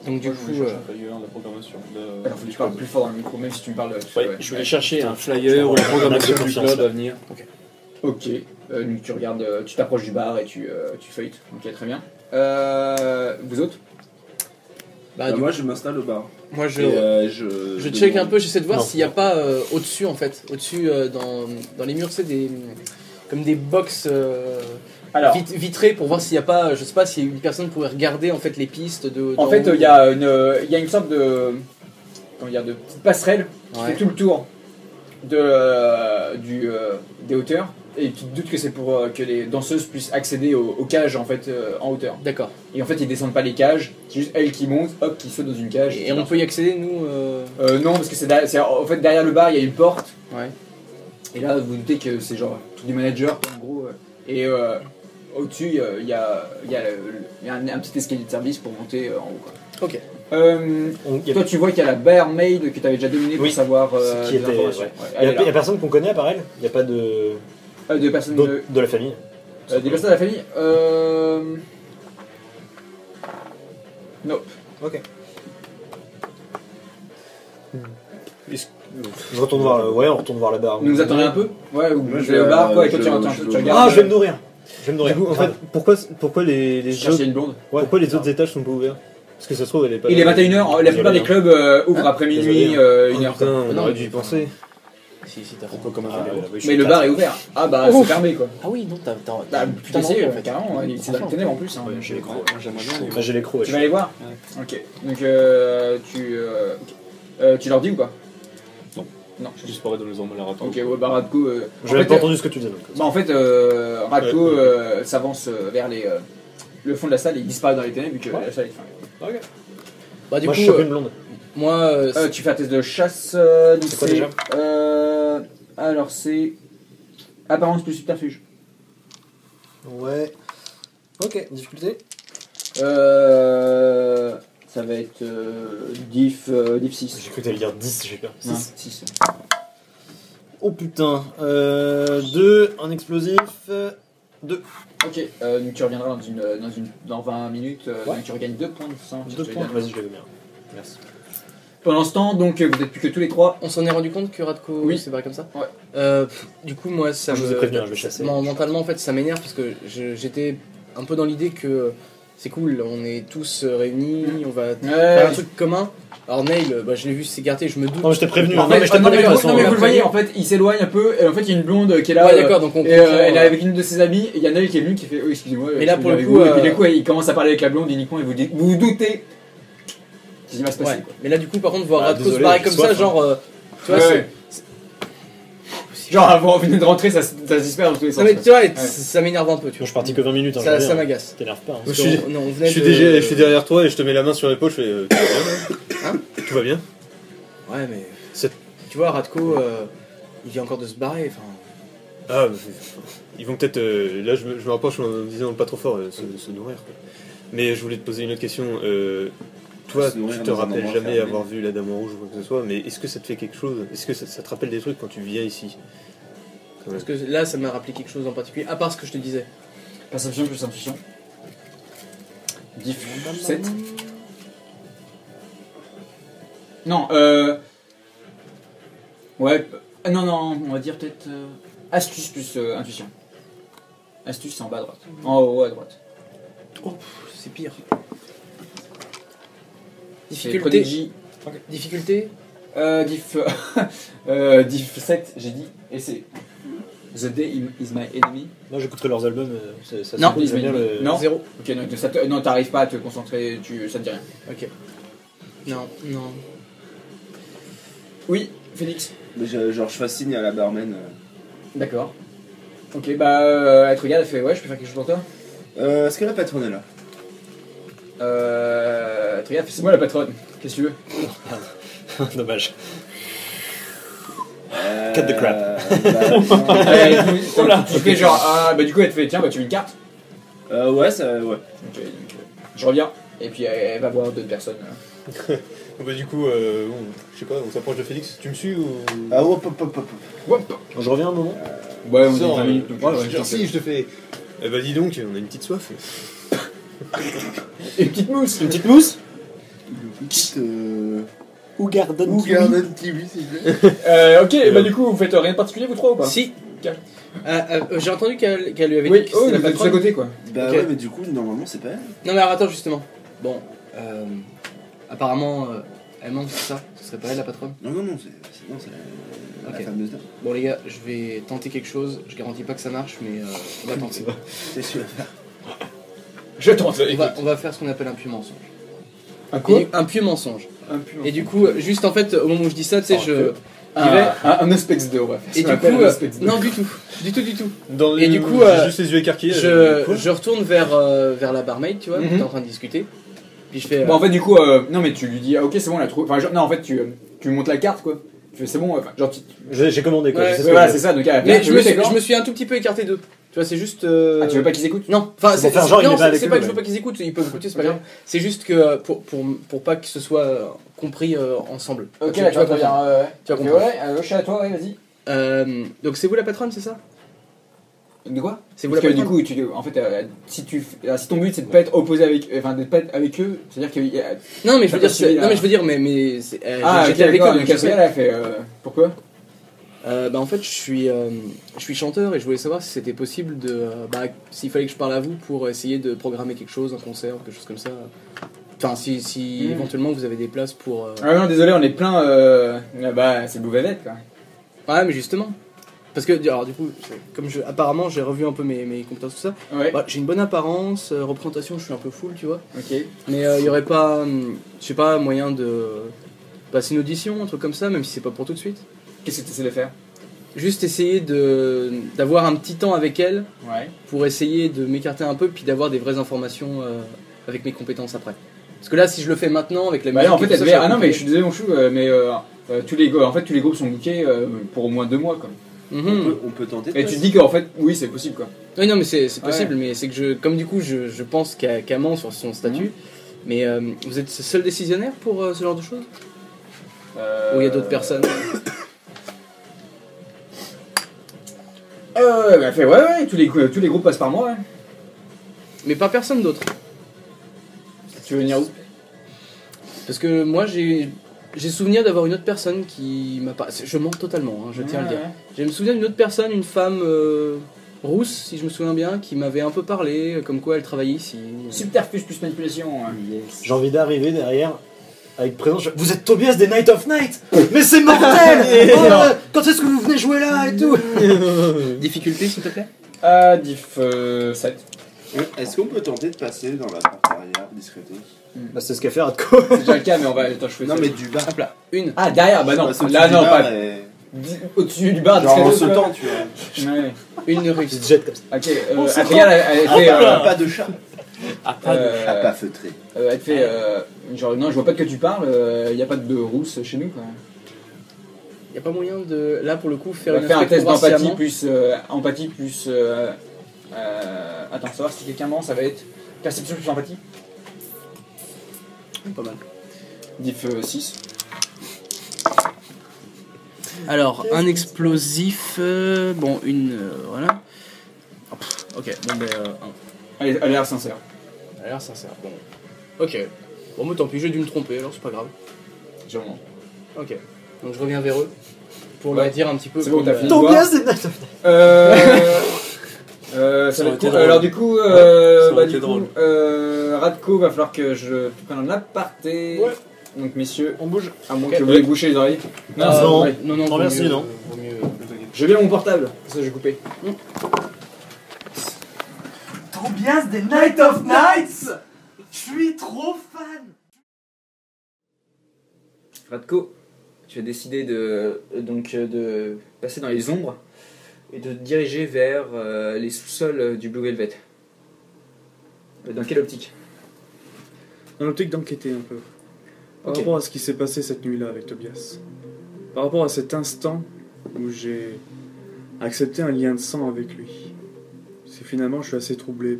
Donc du Moi, coup, je voulais chercher un flyer, la programmation. Alors faut que tu parles plus fort dans le micro, même si tu me parles. Ouais, je voulais chercher un flyer ou la programmation du club à venir. Ok. Donc tu regardes, tu t'approches du bar et tu feuilletes. Ok, très bien. Vous autres? bah, Bah, du moi, je m'installe au bar. coup, moi Je check un peu, j'essaie de voir Non. s'il n'y a pas au-dessus en fait, au-dessus dans les murs, c'est des comme des box Alors, vitrées pour voir s'il n'y a pas, je sais pas, si une personne pourrait regarder en fait les pistes de. en fait, il y a une sorte de, comment dire, de petite passerelle qui Ouais. fait tout le tour des hauteurs. Et tu te doutes que c'est pour que les danseuses puissent accéder aux cages en fait en hauteur. D'accord. Et en fait, ils descendent pas les cages, c'est juste elles qui montent, hop, qui sautent dans une cage. Et on peut y accéder nous. Non, parce que en fait derrière le bar, il y a une porte. Ouais. Et là, vous doutez que c'est genre tout du manager, quoi, en gros. Et au-dessus, il y a un petit escalier de service pour monter en haut. Quoi. Ok. Toi, tu vois qu'il y a la barmaid que tu avais déjà dominée pour Oui. savoir Ce qui des était- informations. ouais. Ouais, Il elle est y a là. personne qu'on connaît à part elle. Il n'y a pas de De personnes de la famille. des personnes de la famille Nope. Ok. Est-ce- Je retourne voir. Ouais, on retourne voir la barre. Vous nous attendez un peu? Ouais, ou Moi, vous je allez au vais, bar, quoi, et toi je- tu je- tu regardes. Ah, je vais me nourrir. Je vais me nourrir. Du coup, en fait, pourquoi les chercher autres, une blonde. pourquoi les autres étages sont pas ouverts? Parce que ça se trouve, elle est pas. Il est 21h, la plupart des clubs ouvrent après minuit, Désolé. 1h. Putain, on Non, aurait mais- dû y penser. Si t'as On peut commencer. Mais le bar est ouvert. Ah bah c'est fermé quoi. Ah oui non t'as Bah, putain putain, c'est en fait. carrément, ouais, c'est dans les ténèbres en plus. Hein. J'ai les crocs. Moi, j'aimerais bien. Ah, j'ai les crocs. Tu vas aller voir. Ok. Donc tu leur dis ou pas? Non. Non. Juste pour être dans les hommes à la rapport. Ok, ouais, bah Radko. Je n'ai pas entendu ce que tu disais. Donc. Bah en fait, Radko s'avance vers le fond de la salle et il disparaît dans les ténèbres vu que la salle est fermée. Bah du Moi, coup je chope une blonde. moi Tu fais un test de chasse. donc C'est quoi déjà alors c'est apparence plus subterfuge. Ouais. Ok. Difficulté. Ça va être diff 6. J'ai cru que t'allais dire 10. J'ai peur. Non, 6. 6. Oh putain. 2, un explosif. 2. Ok, donc tu reviendras dans 20 minutes, Ouais. donc tu regagnes 2 points de sang. 2 points. Vas-y, je les veux bien. Merci. Pendant ce temps, donc vous êtes plus que tous les trois. on s'en est rendu compte que Radko Oui. s'est barré comme ça. Ouais. Du coup moi ça Je vous ai prévenu, hein, je vais chasser. Mentalement en fait ça m'énerve parce que j'étais un peu dans l'idée que c'est cool, on est tous réunis, on va faire un truc commun. Alors Neil, bah, je l'ai vu s'écarter, je me doute. Non, je t'ai prévenu. En Non, fait, mais je t'ai non, demandé mais de vous, toute façon, non, mais ouais. vous le voyez, en fait, il s'éloigne un peu, et en fait, il y a une blonde qui est là. Ouais d'accord, donc on Et comprend, elle est avec une de ses amies, et il y en a une qui est venue qui fait excusez-moi. Mais là, je pour viens le avec coup, vous. Et puis du coup, il commence à parler avec la blonde uniquement, et vous vous doutez ce qui va se passer. Ouais. Mais là du coup par contre voir Bah, Radko se désolé, barrer j'ai comme soif, ça, hein. genre tu vois, Ouais. Genre, avant de rentrer, ça se disperse dans tous les sens. Non mais quoi. tu vois, ça m'énerve un peu, tu Bon, je vois. suis parti que 20 minutes. Hein, Ça je reviens. m'agace. T'énerve pas. Hein. Je suis- Non, on Je venait suis, de- je suis derrière toi et je te mets la main sur l'épaule, je fais tout va bien? Hein Tout va bien? Ouais mais C'est- tu vois Radko il vient encore de se barrer, enfin. Ah, ils vont peut-être. Là, je me rapproche en disant pas trop fort, se nourrir. Quoi. Mais je voulais te poser une autre question. Toi, Se nourrir tu te dans un rappelles endroit jamais fermé. avoir vu la Dame en Rouge ou quoi que ce soit, mais est-ce que ça te fait quelque chose? Est-ce que ça te rappelle des trucs quand tu viens ici? Quand même. Parce que là ça m'a rappelé quelque chose en particulier, à part ce que je te disais. Perception plus intuition. Diff 7. Non, ouais. Non, on va dire peut-être. Astuce plus intuition. Astuce, c'est en bas à droite. En haut à droite. C'est pire. C'est Difficulté. Prodigy. Difficulté. Diff. Diff 7, j'ai dit. Et c'est. The Day is my enemy. Moi, j'écouterai leurs albums. Ça Non, j'aime bien le. non. Zéro. Ok, donc non, t'arrives pas à te concentrer, ça te dit rien. Ok. Non, non. Oui, Félix. Mais genre, je fasse signe à la barman. D'accord. Ok, bah, elle te regarde, elle fait ouais, je peux faire quelque chose pour toi. Est-ce que la patronne est là? Regarde, c'est moi la patronne. Qu'est-ce que tu veux? Dommage. Cut the crap. Tu fais genre, du coup elle te fait, tiens, tu veux une carte? Ouais, ça, ouais. Ok, donc, je reviens, et puis elle va voir d'autres personnes. Du coup, je sais pas, on s'approche de Félix. Tu me suis ou. Ah, hop, hop, hop, hop. Hop. Je reviens un moment. Ouais, on dit Sors, 20 minutes. donc, si, je te fais. Eh bah dis donc, on a une petite soif. Une petite mousse. Une petite mousse. Une petite. Ou Garden Kiwi. Garden Kiwi, s'il vous plaît. Ok, du coup, vous faites rien de particulier, vous trois ou pas? Si. Ok. J'ai entendu qu'elle lui avait Oui, dit que oh, c'était vous la êtes tous à patronne. côté quoi. Bah Ok. ouais, mais du coup, normalement, c'est pas elle. Non mais alors attends justement. Bon, apparemment, elle manque ça. Ce serait pas elle la patronne. Non, c'est la Ok. fameuse dame. Bon les gars, je vais tenter quelque chose. Je garantis pas que ça marche, mais on va tenter. C'est sûr. Je tente. On va faire ce qu'on appelle un pieux mensonge. Un quoi? Un pieux mensonge. Un pur. Et du coup, juste en fait, au moment où je dis ça, tu sais, Un Aspect 2, on va faire. Et ce qu'on du appelle coup, un Aspect 2. non du tout. Dans Et du coup, j'ai juste les yeux écarquillés. Je retourne vers la barmaid, tu vois, Mhm. qui est en train de discuter. Puis je fais. Bon, en fait, du coup, non, mais tu lui dis, ok, c'est bon, elle a trouvé. Enfin, non, en fait, tu lui montres la carte quoi. Tu fais, c'est bon, enfin, genre, J'ai commandé quoi. Ouais. Je sais ce ouais, que voilà, je c'est veux. ça, donc elle a mais bien, tu veux, d'accord. je me suis un tout petit peu écarté d'eux. Tu vois, c'est juste. Ah, tu veux pas qu'ils écoutent? Non, enfin, C'est pour faire genre, il est non, pas avec c'est eux, pas que ouais. je veux pas qu'ils écoutent, ils peuvent écouter, c'est pas Ok. grave. C'est juste que pour pas que ce soit compris ensemble. Ok, Tu là, tu vas comprendre. bien. Tu vas Ok, comprendre. ouais, je suis à toi, ouais, vas-y. Donc c'est vous la patronne, c'est ça? De quoi? C'est vous Parce la que du patronne. coup, en fait, si ton but c'est de pas être opposé avec, enfin, de pas être avec eux, c'est-à-dire qu'il y a. Non mais je veux dire, suivi, non mais je veux dire, mais Ah, j'étais ok, avec eux, d'accord, donc donc je à ce sais. là elle fait. Pourquoi? En fait, je suis chanteur et je voulais savoir si c'était possible s'il fallait que je parle à vous pour essayer de programmer quelque chose, un concert, quelque chose comme ça. Enfin, si éventuellement vous avez des places pour. Ah non, désolé, on est plein. Bah, c'est le Bouvet quoi. Ouais, mais justement. Parce que, alors du coup, apparemment j'ai revu un peu mes compétences, tout ça. Ouais. Bah, j'ai une bonne apparence, représentation, je suis un peu full, tu vois. Ok. Mais il y aurait pas, je sais pas, moyen de passer une audition, un truc comme ça, même si c'est pas pour tout de suite. Qu'est-ce que tu essaies de faire? Juste essayer d'avoir un petit temps avec elle Ouais. pour essayer de m'écarter un peu puis d'avoir des vraies informations avec mes compétences après. Parce que là, si je le fais maintenant avec la Bah musique, là, en fait, et tout elle ça, devait. ça va Ah non, mais je compliquer. suis désolé, mon chou, mais tous les groupes sont bookés pour au moins 2 mois, quoi. Mhm. On peut tenter. de Et tu passer. dis qu'en fait, oui, c'est possible, quoi. Oui, non, mais c'est possible, Ouais. mais c'est que comme du coup, je pense qu'elle ment sur son statut. Mais vous êtes seul décisionnaire pour ce genre de choses? Ou il y a d'autres personnes? Elle fait, ouais, tous les groupes passent par moi, ouais. Mais pas personne d'autre. Tu veux venir où? Parce que moi, j'ai souvenir d'avoir une autre personne qui m'a pas. Je mens totalement, hein, je tiens à le dire. J'ai me souviens d'une autre personne, une femme rousse, si je me souviens bien, qui m'avait un peu parlé, comme quoi elle travaillait ici. Subterfuge plus manipulation. J'ai envie d'arriver derrière avec présence. Vous êtes Tobias des Night of Night. Mais c'est mortel. Quand est-ce que vous venez jouer là et tout? Difficulté, s'il te plaît? Diff 7. Est-ce qu'on peut tenter de passer dans la porte arrière discrètement? Bah, c'est ce qu'a fait Radko. C'est déjà le cas, mais on va. Attends, je fais Non, ça. mais du bar. Hop là, une. Ah, derrière, bah non. Passer au-dessus Là, du non, bar pas. et- Au-dessus du bar, Genre en discretos, quoi. sautant, tu vois. Ouais. Une Il réussite. se jette comme ça. Ok, elle regarde, elle fait. Pas de chat. euh, Pas feutré. elle fait. Genre, non, je vois pas de quoi tu parles, y a pas de rousse chez nous, quoi. Y a pas moyen de, là pour le coup, faire On va une faire un aspect test pour voir si elle d'empathie ment. plus. Empathie plus. Attends, savoir si quelqu'un ment, ça va être. Perception plus empathie. Pas mal. Diff 6. Alors, un explosif, bon, une, voilà. Oh, pff, ok, bon ben, Elle a l'air sincère. elle a l'air sincère, bon. Ok. Bon, mais tant pis, j'ai dû me tromper, alors c'est pas grave. Sûrement. Ok. Donc je reviens vers eux pour Ouais. leur dire un petit peu. C'est bon, t'as comme, fini. Tobias des Night of Night. Ça va être été cool. drôle. Alors du coup, ça bah, aurait du été coup drôle. Radko, va falloir que je prenne un aparté. Ouais. Donc messieurs, On bouge. à moins Ok. que vous voulez boucher les oreilles. Non, non. ouais, non, Non, vaut merci, mieux, non. Vaut mieux. Je viens mon portable. Ça j'ai coupé. Tobias des Night of Nights. Je suis trop fan. Radko, tu as décidé de passer dans les ombres et de te diriger vers les sous-sols du Blue Velvet. Dans quelle optique? dans l'optique d'enquêter un peu. Par Ok. rapport à ce qui s'est passé cette nuit-là avec Tobias. Par rapport à cet instant où j'ai accepté un lien de sang avec lui. C'est finalement, je suis assez troublé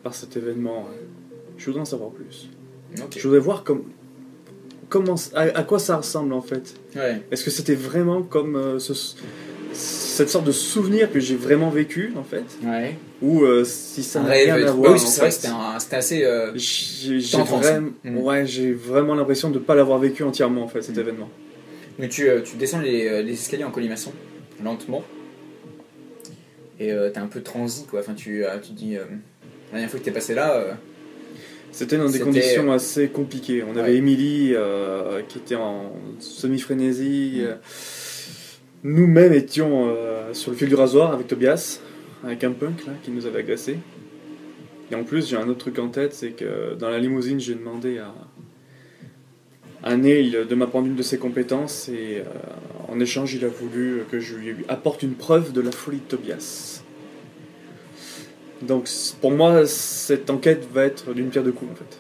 par cet événement. Je voudrais en savoir plus. Ok. Je voudrais voir à quoi ça ressemble en fait. Ouais. Est-ce que c'était vraiment comme cette sorte de souvenir que j'ai vraiment vécu en fait, Ouais. ou si ça Un n'a rêve. rien à Oui, voir. c'est en vrai fait. que c'était assez. J'ai en transe. ouais, j'ai vraiment l'impression de ne pas l'avoir vécu entièrement en fait cet événement. Mais tu descends les escaliers en colimaçon, lentement. Et t'es un peu transi, quoi. Enfin, tu te dis. La dernière fois que t'es passé là. C'était dans des C'était- conditions assez compliquées. On avait Ouais. Émilie qui était en semi-frénésie. Nous-mêmes étions sur le fil du rasoir avec Tobias, avec un punk là, qui nous avait agressés. Et en plus, j'ai un autre truc en tête, c'est que dans la limousine, j'ai demandé à Neil de m'apprendre une de ses compétences et en échange, il a voulu que je lui apporte une preuve de la folie de Tobias. Donc pour moi, cette enquête va être d'une pierre deux coups en fait.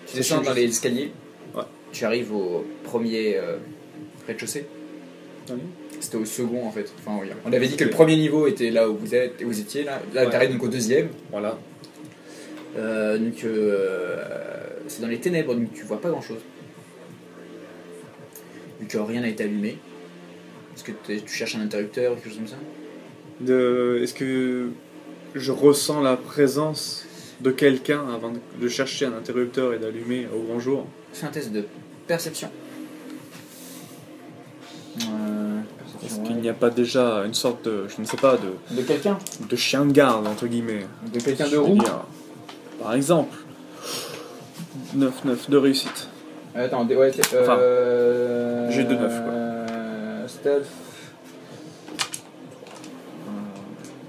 Tu descends dans les escaliers. Ouais. Tu arrives au premier rez-de-chaussée. Oui. C'était au second en fait. Enfin, oui. On avait dit que le premier niveau était là où vous étiez là. Là, Ouais. t'arrives donc au deuxième. Voilà. C'est dans les ténèbres, donc tu vois pas grand chose. Vu que rien n'a été allumé. Est-ce que tu cherches un interrupteur ou quelque chose comme ça? Est-ce que je ressens la présence de quelqu'un avant de chercher un interrupteur et d'allumer au grand jour? Fais un test de perception. Est-ce qu'il n'y a pas déjà une sorte de, je ne sais pas, De quelqu'un? de chien de garde, entre guillemets? De quelqu'un de Je veux roux? dire, par exemple, 9 de réussite. Attends, ouais, Enfin, j'ai 2 9, quoi. Stealth.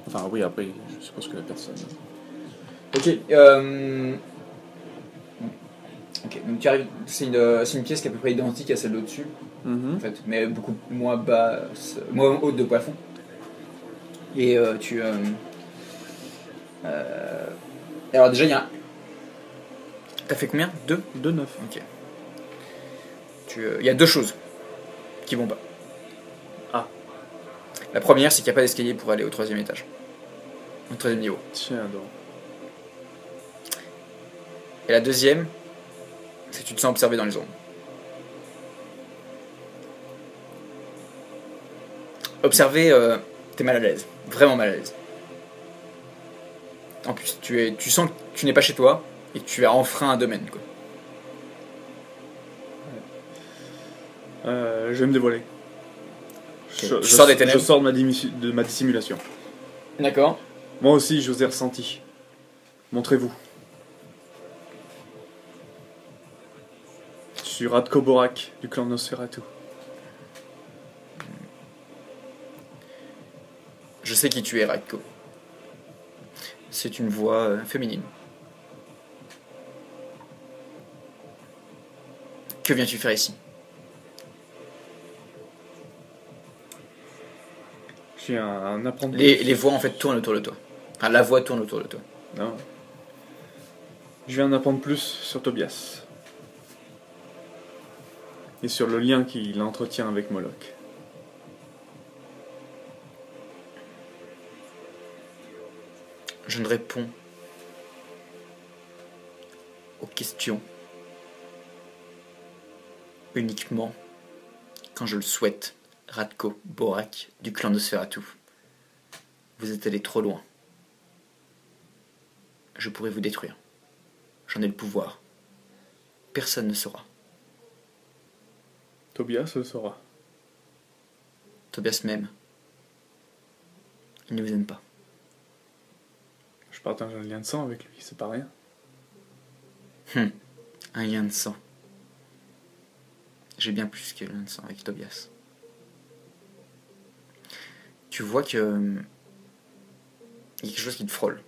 Enfin, oui, après, je suppose que la personne... Ok. Ok, donc tu arrives. C'est une pièce qui est à peu près identique à celle d'au-dessus, en fait, mais beaucoup moins basse, moins haute de plafond. Et alors déjà, il y a. T'as fait combien? 2? 2 9. Ok. Il y a deux choses qui vont pas. Ah. La première, c'est qu'il n'y a pas d'escalier pour aller au 3e étage. Au 3e niveau. Tiens donc. Et la deuxième, c'est que tu te sens observé dans les ombres. Observé, t'es mal à l'aise. Vraiment mal à l'aise. En plus, tu sens que tu n'es pas chez toi et que tu as enfreint un domaine, quoi. Je vais me dévoiler. Tu sors des ténèbres. Je sors de ma dissimulation. D'accord. Moi aussi, je vous ai ressenti. Montrez-vous. Je suis Radko Borak, du clan Nosferatu. Je sais qui tu es, Radko. C'est une voix féminine. Que viens-tu faire ici? Je suis un apprenti. Les voix en fait tournent autour de toi. Enfin, la voix tourne autour de toi. Non. Je viens d'apprendre plus sur Tobias. Et sur le lien qu'il entretient avec Moloch. Je ne réponds aux questions uniquement quand je le souhaite. Radko Borak du clan Nosferatu. Vous êtes allé trop loin. Je pourrais vous détruire. J'en ai le pouvoir. Personne ne saura. Tobias le saura. Tobias m'aime. Il ne vous aime pas. Je partage un lien de sang avec lui, c'est pas rien. Un lien de sang. J'ai bien plus que lien de sang avec Tobias. Tu vois que il y a quelque chose qui te frôle,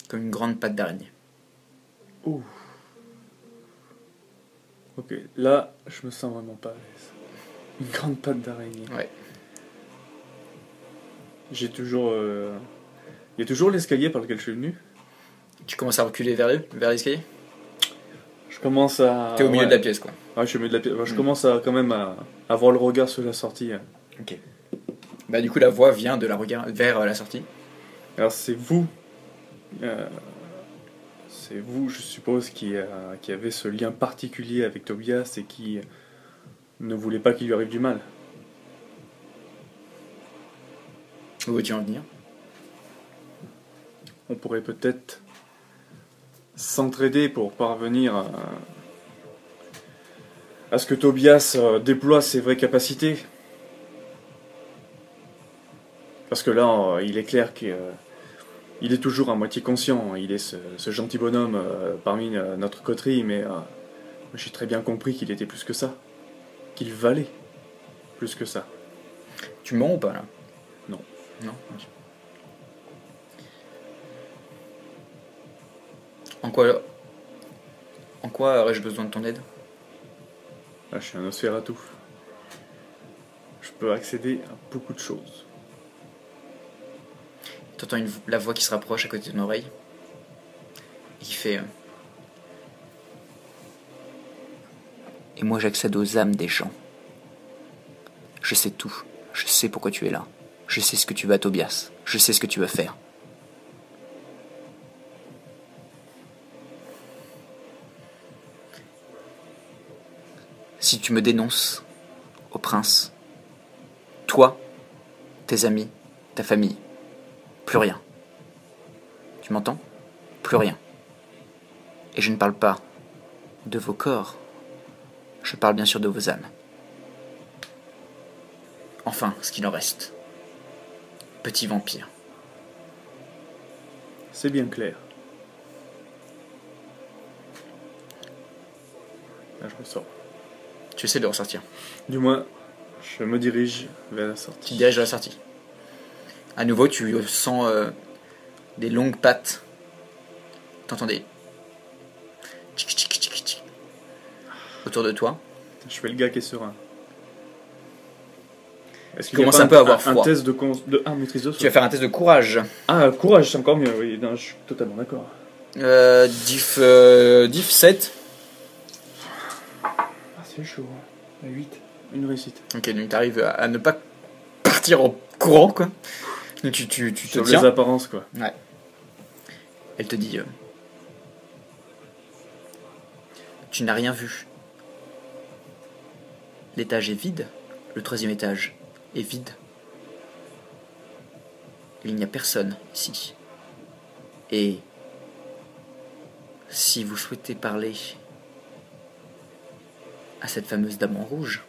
comme une grande patte d'araignée. Ouh. Ok, là, je me sens vraiment pas à l'aise. Une grande patte d'araignée. Ouais. J'ai toujours... Il y a toujours l'escalier par lequel je suis venu. Tu commences à reculer vers l'escalier. Je commence à... T'es au milieu de la pièce, quoi. Ouais, je suis au milieu de la pièce. Je commence à, quand même à avoir le regard sur la sortie. Ok. Bah du coup, la voix vient de vers la sortie. Alors c'est vous, je suppose, qui avez ce lien particulier avec Tobias et qui ne voulait pas qu'il lui arrive du mal. Où veux-tu en venir? On pourrait peut-être s'entraider pour parvenir à ce que Tobias déploie ses vraies capacités. Parce que là, il est clair qu'il est toujours à moitié conscient. Il est ce gentil bonhomme parmi notre coterie, mais j'ai très bien compris qu'il était plus que ça. Qu'il valait plus que ça. Tu mens ou pas, là? Non. Non, ok. En quoi aurais-je besoin de ton aide? Là, je suis un Nosferatu. Je peux accéder à beaucoup de choses. T'entends la voix qui se rapproche à côté de ton oreille et qui fait Et moi j'accède aux âmes des gens. Je sais tout. Je sais pourquoi tu es là. Je sais ce que tu vas, Tobias. Je sais ce que tu vas faire. Si tu me dénonces au prince, toi, tes amis, ta famille, plus rien. Tu m'entends? Plus rien. Et je ne parle pas de vos corps. Je parle bien sûr de vos âmes. Enfin, ce qu'il en reste. Petit vampire. C'est bien clair. Là, je ressors. Tu essaies de ressortir. Du moins, je me dirige vers la Tu sortie. te diriges vers la sortie. À nouveau, tu sens des longues pattes. T'entends des... tchic, tchic, tchic, tchic autour de toi. Je fais le gars qui est serein. Est-ce Tu commences un peu à avoir froid. Un test de maîtrise de soi. Tu vas faire un test de courage. Ah, courage, c'est encore mieux, oui. Non, je suis totalement d'accord. Diff 7. Ah, c'est chaud. 8. Une réussite. Ok, donc t'arrives à ne pas partir en courant, quoi. Donc tu te Sur tiens. les apparences, quoi. Ouais. Elle te dit... tu n'as rien vu. L'étage est vide. Le 3e étage est vide. Il n'y a personne ici. Et si vous souhaitez parler à cette fameuse dame en rouge,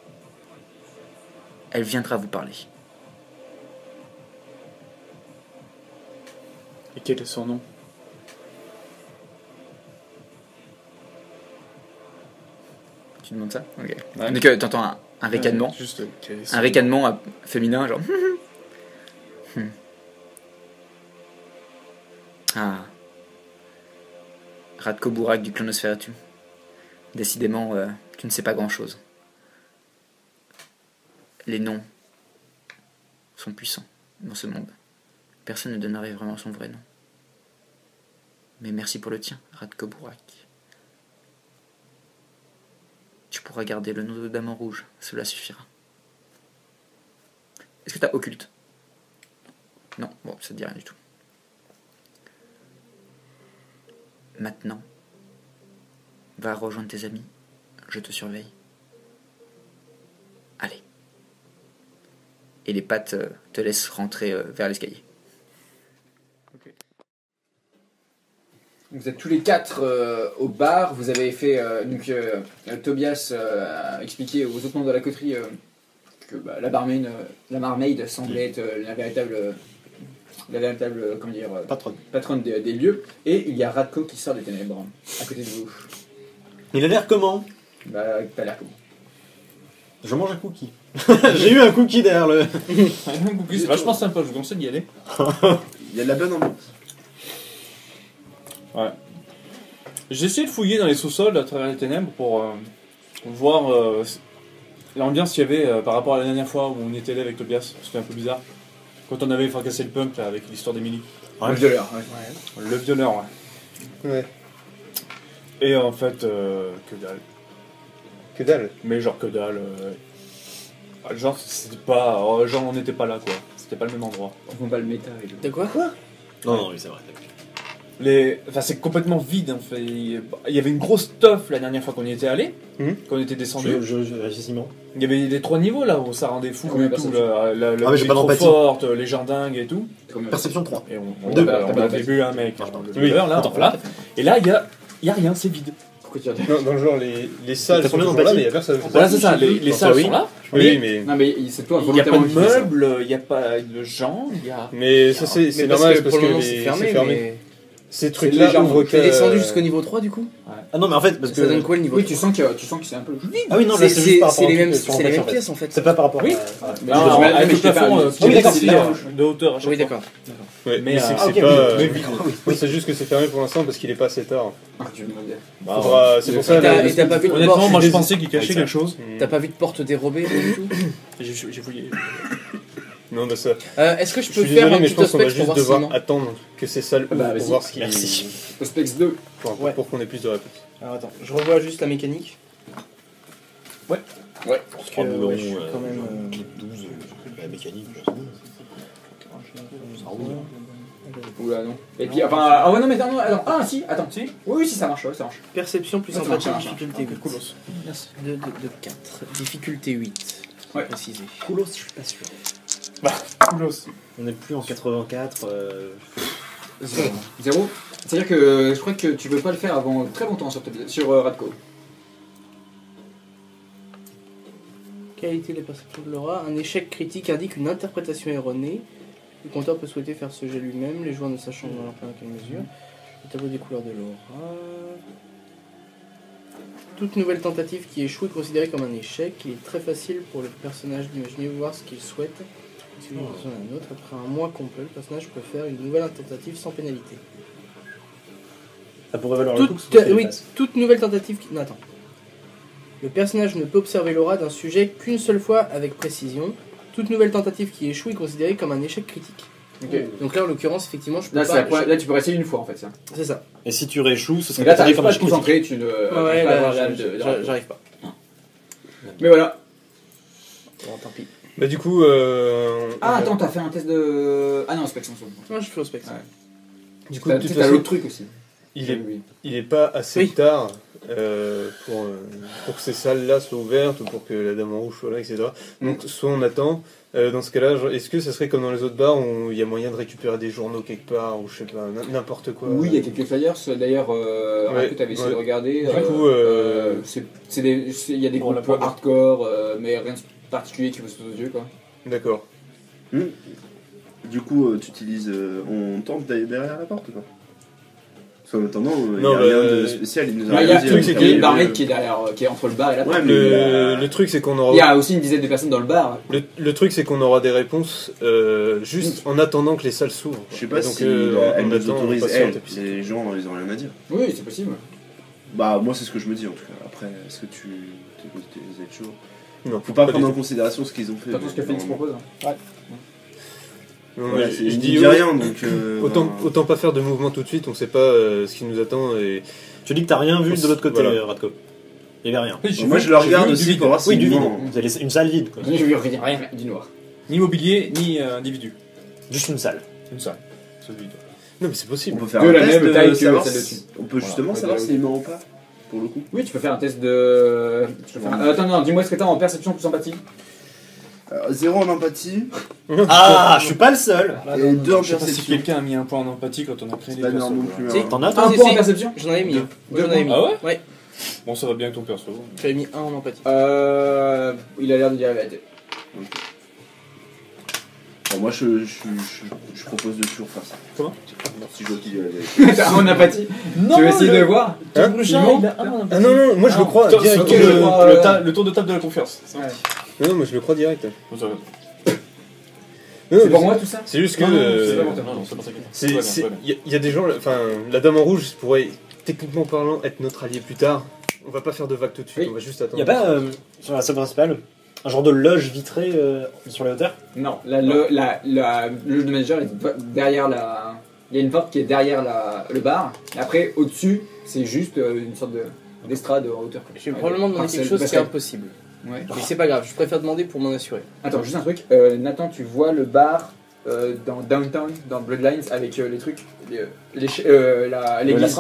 elle viendra vous parler. Et quel est son nom? Tu demandes ça? Ok. Ouais. Donc t'entends un ricanement. Juste, quel est son Un ricanement féminin, genre... Ah. Radko Burak du clan Nosferatu. Décidément, tu ne sais pas grand-chose. Les noms sont puissants dans ce monde. Personne ne donnerait vraiment son vrai nom. Mais merci pour le tien, Radko Burak. Tu pourras garder le nom de Dame en Rouge, cela suffira. Est-ce que t'as occulte? Non, bon, ça te dit rien du tout. Maintenant, va rejoindre tes amis, je te surveille. Allez. Et les pattes te laissent rentrer vers l'escalier. Okay. Vous êtes tous les 4 au bar, vous avez fait... Tobias a expliqué aux autres membres de la coterie que la barmaid semblait être la véritable comment dire, patronne des lieux. Et il y a Radko qui sort des ténèbres à côté de vous. Il a l'air comment? Bah, t'as l'air comment? Je mange un cookie. J'ai eu un cookie derrière le... Un cookie, c'est vachement sympa, je vous conseille d'y aller. Il y a de la bonne ambiance. Ouais. J'ai essayé de fouiller dans les sous-sols à travers les ténèbres pour voir l'ambiance qu'il y avait par rapport à la dernière fois où on était là avec Tobias. C'était un peu bizarre. Quand on avait fracassé le punk là, avec l'histoire d'Emily. Le violeur, ouais. Le violeur, ouais. Ouais. Et en fait, que dalle. Que dalle. Mais genre que dalle. Genre, c'était pas. Genre, on n'était pas là, quoi. C'était pas le même endroit. On va le méta. De quoi Non, oui, c'est vrai. Enfin, c'est complètement vide, en fait. Il y avait une grosse teuf la dernière fois qu'on y était allé, quand on était descendu. Je vérifie Simon. Il y avait les 3 niveaux là où ça rendait fou Combien et de tout. perceptions La mais j'ai pas trop d'empathie. forte, les jardins et tout. Perception 3. Et on Deux. a vu un mec, le Oui. leader, là, Attends, voilà. Et là, il y a rien, c'est vide. Pourquoi tu as dit Non, dans le genre, les salles T'as sont combien toujours là, d'empathie mais il y a personne. Voilà, c'est ça, les salles oui. sont là. Oui, mais. Non, mais c'est toi Il n'y a pas volontairement de qui fais ça. meubles, il n'y a pas de gens, il y a. Mais ça, c'est Mais normal parce pour le que moment c'est fermé. mais- Ces C'est trucs-là légèrement. ouvrent T'es descendu jusqu'au niveau 3 du coup Ah non, mais en fait, parce que. Ça donne quoi le niveau Oui, 3? tu sens que c'est un peu vide. Ah oui, non, là, c'est juste par rapport les au mêmes truc sur c'est les mêmes en fait. pièces en fait. C'est pas par rapport Oui. à. Mais Non, je- avec mais le je t'ai plafond pas- oui, d'accord, c'est de hauteur à chaque Oui fois. d'accord. Ouais, Mais, mais c'est ah, que c'est ok, pas. mais vide. Oui, c'est juste que c'est fermé pour l'instant parce qu'il est pas assez tard. Ah, tu me demandes. Faudra- C'est pour ça. Et t'as pas vu de Honnêtement, porte moi je pensais qu'il cachait quelque chose. T'as pas vu de porte dérobée rien du tout? J'ai fouillé. Non, bah ça. Est-ce que je Je peux suis faire désolé, un mais je petit pense qu'on va auspex pour juste voir devoir Simon? attendre que ces salles ouvrent bah, pour vas-y. voir ce qui. Merci. Auspex 2. Ouais. Pour qu'on ait plus de réponses. Alors attends, je revois juste la mécanique. Ouais. Parce que ouais, je suis quand même... 12, la mécanique. Oula, non. Et puis, enfin, ah ouais, non, mais attends, attends. Ah, si, attends. Si. Oui, si, ça marche, ouais, ça marche. Perception plus Ça empathie, marche, difficulté 8. Coolos. Merci. De 4. Difficulté 8. Ouais. Précisé. Coolos, je suis pas sûr. On n'est plus en 84. 0. C'est-à-dire que je crois que tu veux pas le faire avant très longtemps sur Radko. Qualité des perceptions de l'aura. Un échec critique indique une interprétation erronée. Le compteur peut souhaiter faire ce jet lui-même, les joueurs ne sachant dans quelle mesure. Le tableau des couleurs de l'aura. Toute nouvelle tentative qui échoue est considérée comme un échec. Il est très facile pour le personnage d'imaginer ou voir ce qu'il souhaite. Si une personne à un autre, après un mois complet, le personnage peut faire une nouvelle tentative sans pénalité. Ça pourrait valoir le coup. Toute, parce que oui, c'est passe. toute nouvelle tentative qui... Non, attends. Le personnage ne peut observer l'aura d'un sujet qu'une seule fois avec précision. Toute nouvelle tentative qui échoue est considérée comme un échec critique. Ok. Donc là, en l'occurrence, effectivement, je peux Là, pas... là, tu peux rester une fois en fait. Ça. C'est ça. Et si tu rééchoues, ce Et serait là, considéré t'arrives comme pas un à te critique. concentrer, tu ne. Ouais, pas là, avoir l'âme de Radko. j'arrive pas. Mais voilà. Bon, tant pis. Bah, du coup. Ah, attends, t'as fait un test de. Ah non, Specs en second. Moi, je fais au spectre. Ouais. Du coup, T'as de toute t'as façon, l'autre truc aussi. il est pas assez Oui. tard pour que ces salles-là soient ouvertes ou pour que la dame en rouge soit là, etc. Donc, soit on attend. Dans ce cas-là, genre, est-ce que ça serait comme dans les autres bars où il y a moyen de récupérer des journaux quelque part ou je sais pas, n'importe quoi? Oui, il y a quelques flyers. D'ailleurs, Ouais, tu avais essayé ouais. de regarder. Du coup, il y a des Pour la groupes première. hardcore, mais rien de particulier qui vous saute aux yeux, quoi. D'accord. Du coup, tu utilises. On tente d'aller derrière la porte ou pas? Parce qu'en attendant, il n'y Non, a rien bah, de spécial. Il nous a Il y rien a dit, truc, c'est il y a une que- barmaid qui est derrière, qui est entre le bar et la porte. Ouais, mais Le truc, c'est qu'on aura. Il y a aussi une dizaine de personnes dans le bar. Le truc, c'est qu'on aura des réponses juste en attendant que les salles s'ouvrent. je sais pas Et donc, si on elle nous attend, on autorise, patiente, elle. et puis- Les gens, ils ont rien à dire. Oui, c'est possible. Bah, moi, c'est ce que je me dis en tout cas. Après, est-ce que tu es chaud? Non, Faut pas du prendre en tout. considération ce qu'ils ont fait. Pas tout ce que Félix propose. hein. Non, Ouais, mais je je dis dis rien donc. autant pas faire de mouvement tout de suite, on sait pas ce qui nous attend et Tu dis que t'as rien vu de l'autre côté, Voilà. Radko. Il y avait rien. Moi, je le regarde aussi pour voir Oui, si. du vide. non. Vous avez une salle vide, quoi. Je lui rien, rien, du noir. Ni mobilier, ni individu. Juste une salle. C'est une salle. Celui de. non mais c'est On possible. peut faire De un la test même taille que savoir celle si- dessus. On peut justement Voilà, savoir ouais, s'il ment ou pas, pour le coup. Oui, tu peux faire un test de. Tu peux faire un- Attends, non, dis-moi ce que t'as en perception plus empathie. 0 en empathie Ah, je suis pas le seul. et 2 en Je sais pas si perception. quelqu'un a mis un point en empathie quand on a créé C'est les pas énorme non persos. plus. Si. hein. T'en as Un toi Si, point en si. perception. J'en avais mis un. Deux J'en avais mis. Ah ouais Ouais. Bon, ça va bien avec ton perso. J'avais mis un en empathie. Il a l'air de dire la vérité. Bon, moi, je propose de toujours faire ça. Comment Si je vois qu'il dit la vérité. T'as un en ampathie. Tu veux essayer de voir Hein Simon Ah non non, moi je le crois Putain, direct. surtout je le, crois, le tour de table de la confiance. Non non, moi je le crois direct. Bon, ça va. Non, C'est mais pour moi tout ça C'est juste que Non, non, c'est pas pour toi. Non, non, c'est pas ça qui est. il y a des gens, enfin la dame en rouge pourrait techniquement parlant être notre allié plus tard. On va pas faire de vagues tout de suite, Oui. on va juste attendre. Y a pas, sur la salle principale, un genre de loge vitrée sur les hauteurs? Non, le de manager est derrière Il y a une porte qui est derrière le bar. Et après, au-dessus, c'est juste une sorte d'estrade en hauteur. Je vais probablement demander quelque chose qui est impossible. Ouais. Mais c'est pas grave, je préfère demander pour m'en assurer. Attends, juste un truc. Nathan, tu vois le bar dans Downtown, dans Bloodlines, avec les trucs, l'église.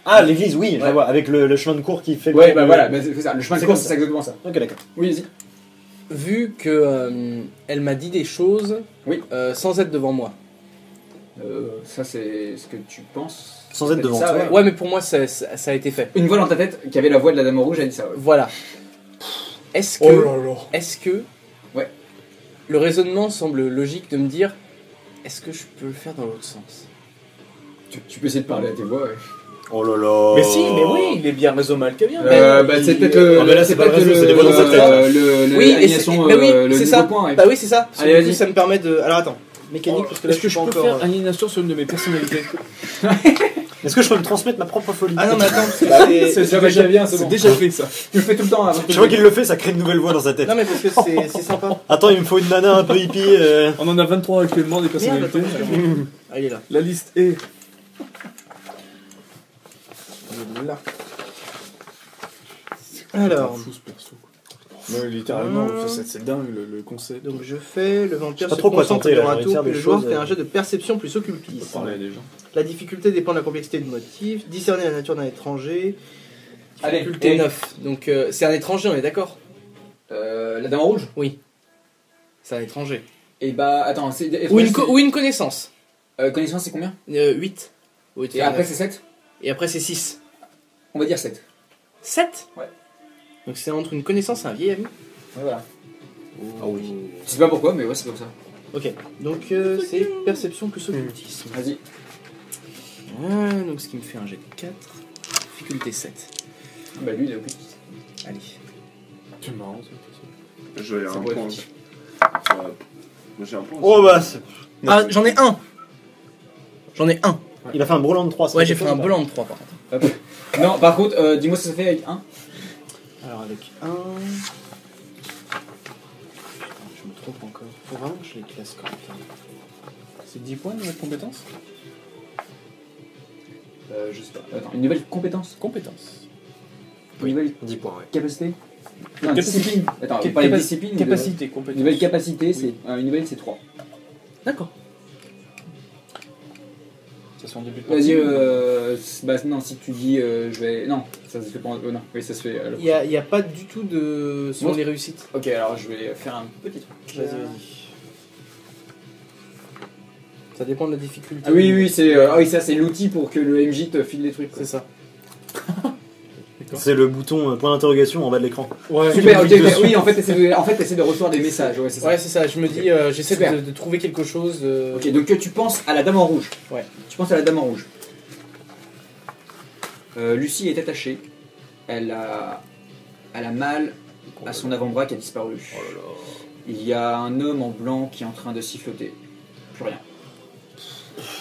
Ah, l'église, oui, je la Ouais. vois, avec le chemin de cour qui fait... Ouais, bah voilà, bah, c'est ça. Le chemin de C'est course, comme c'est exactement ça. Ok, d'accord. Oui, vas-y. Vu que elle m'a dit des choses Oui. sans être devant moi. Ça, c'est ce que tu penses. Sans T'as être dit devant ça, toi. ouais. Ouais, mais pour moi, ça a été fait. Une voix dans ta tête qui avait la voix de la Dame en Rouge, elle dit ça. Ouais. Voilà. Est-ce que, Ouais. le raisonnement semble logique de me dire, est-ce que je peux le faire dans l'autre sens? Tu peux essayer de parler à tes voix. Ouais. Oh là là. Mais si, mais oui, il est bien réseau mal que bien. Bah, c'est peut-être Non, mais là, c'est pas le réseau, c'est des voix dans sa tête. Oui, et l'alignation, bah oui, le c'est nouveau ça. point. Ouais. Bah oui, c'est ça. Parce que Allez, du coup, vas-y. ça me permet de. Alors attends, mécanique, parce que là, Est-ce que je suis peux pas faire encore. une aliénation sur une de mes personnalités? Est-ce que je peux me transmettre ma propre folie? Ah non, mais attends, Ça va déjà bien, c'est C'est bon. déjà fait ça. Tu le fais tout le temps. Avant Je vois qu'il le fait, ça crée une nouvelle voix dans sa tête. Non, mais parce que c'est sympa. Attends, il me faut une nana un peu hippie. On en a 23 actuellement des Merde, personnalités. attends, ah, il est là. La liste est. Il est là. Alors, Fou ce perso. Ouais, littéralement, c'est dingue le concept. donc je fais le vampire pas se trop quoi concentre tenter, là, durant un j'ai envie de tour, faire puis des le joueur choses, fait un jet de perception plus occultisme. Parler à des gens. La difficulté dépend de la complexité du motif. Discerner la nature d'un étranger. Allez, Difficulté et- 9. Donc c'est un étranger, on est d'accord? La Dame en Rouge. C'est un étranger. Et bah, attends, c'est. Ou une connaissance. Connaissance, c'est combien 8. Et après, c'est 7. Et après c'est 6. On va dire 7. 7. Ouais. Donc c'est entre une connaissance et un vieil ami. Ouais, voilà. Ah oui. Je sais pas pourquoi, mais ouais, c'est comme ça. Ok. Donc c'est perception plus occultisme. Vas-y. Donc ce qui me fait un jet de 4. Difficulté 7. Bah, lui, il a oublié. Allez. C'est marrant ça. J'ai Ça un pourrait point. être utile. Moi j'ai un point. Oh bah, c'est- Ah, j'en ai un. J'en ai un. il a fait un brelan de 3. ça Ouais, fait j'ai fait quoi, un là brelan de 3 par contre. Non, par contre, dis-moi ce que ça fait avec 1. Alors avec 1. Je me trompe encore. Faut vraiment que je les classe comme ça. C'est 10 points de votre compétence? Je sais pas. Attends, une nouvelle compétence. Compétence. Une nouvelle 10 points, ouais. capacité. Non, Capacité. discipline. Attends, on parlait de discipline. Capacité, Une compétence. nouvelle capacité, c'est. Une nouvelle, c'est 3. D'accord. Ça se fait en début de Vas-y, partie. bah non, si tu dis je vais. Non, ça se fait pas. Non, oui, ça se fait. Il y a pas du tout de selon Bon. les réussites. Ok, alors je vais faire un petit truc. Vas-y. Ça dépend de la difficulté. Ah oui, oui, c'est. Ah oui, ça c'est l'outil pour que le MJ te file des trucs. Quoi. C'est ça. C'est le bouton point d'interrogation en bas de l'écran. Ouais, Super, ok, cliques ok. dessus. Oui, en fait, t'essaies de recevoir des messages. Ouais, c'est ça. Ouais, c'est ça. Je me dis, j'essaie Super. de trouver quelque chose. Ok, donc tu penses à la Dame en Rouge. Ouais. Tu penses à la Dame en Rouge. Lucie est attachée. Elle a mal à son avant-bras qui a disparu. Il y a un homme en blanc qui est en train de siffloter. Plus rien.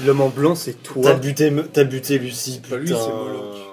L'homme en blanc, c'est T'as toi. buté Lucie, Bah, lui, putain. c'est Moloch.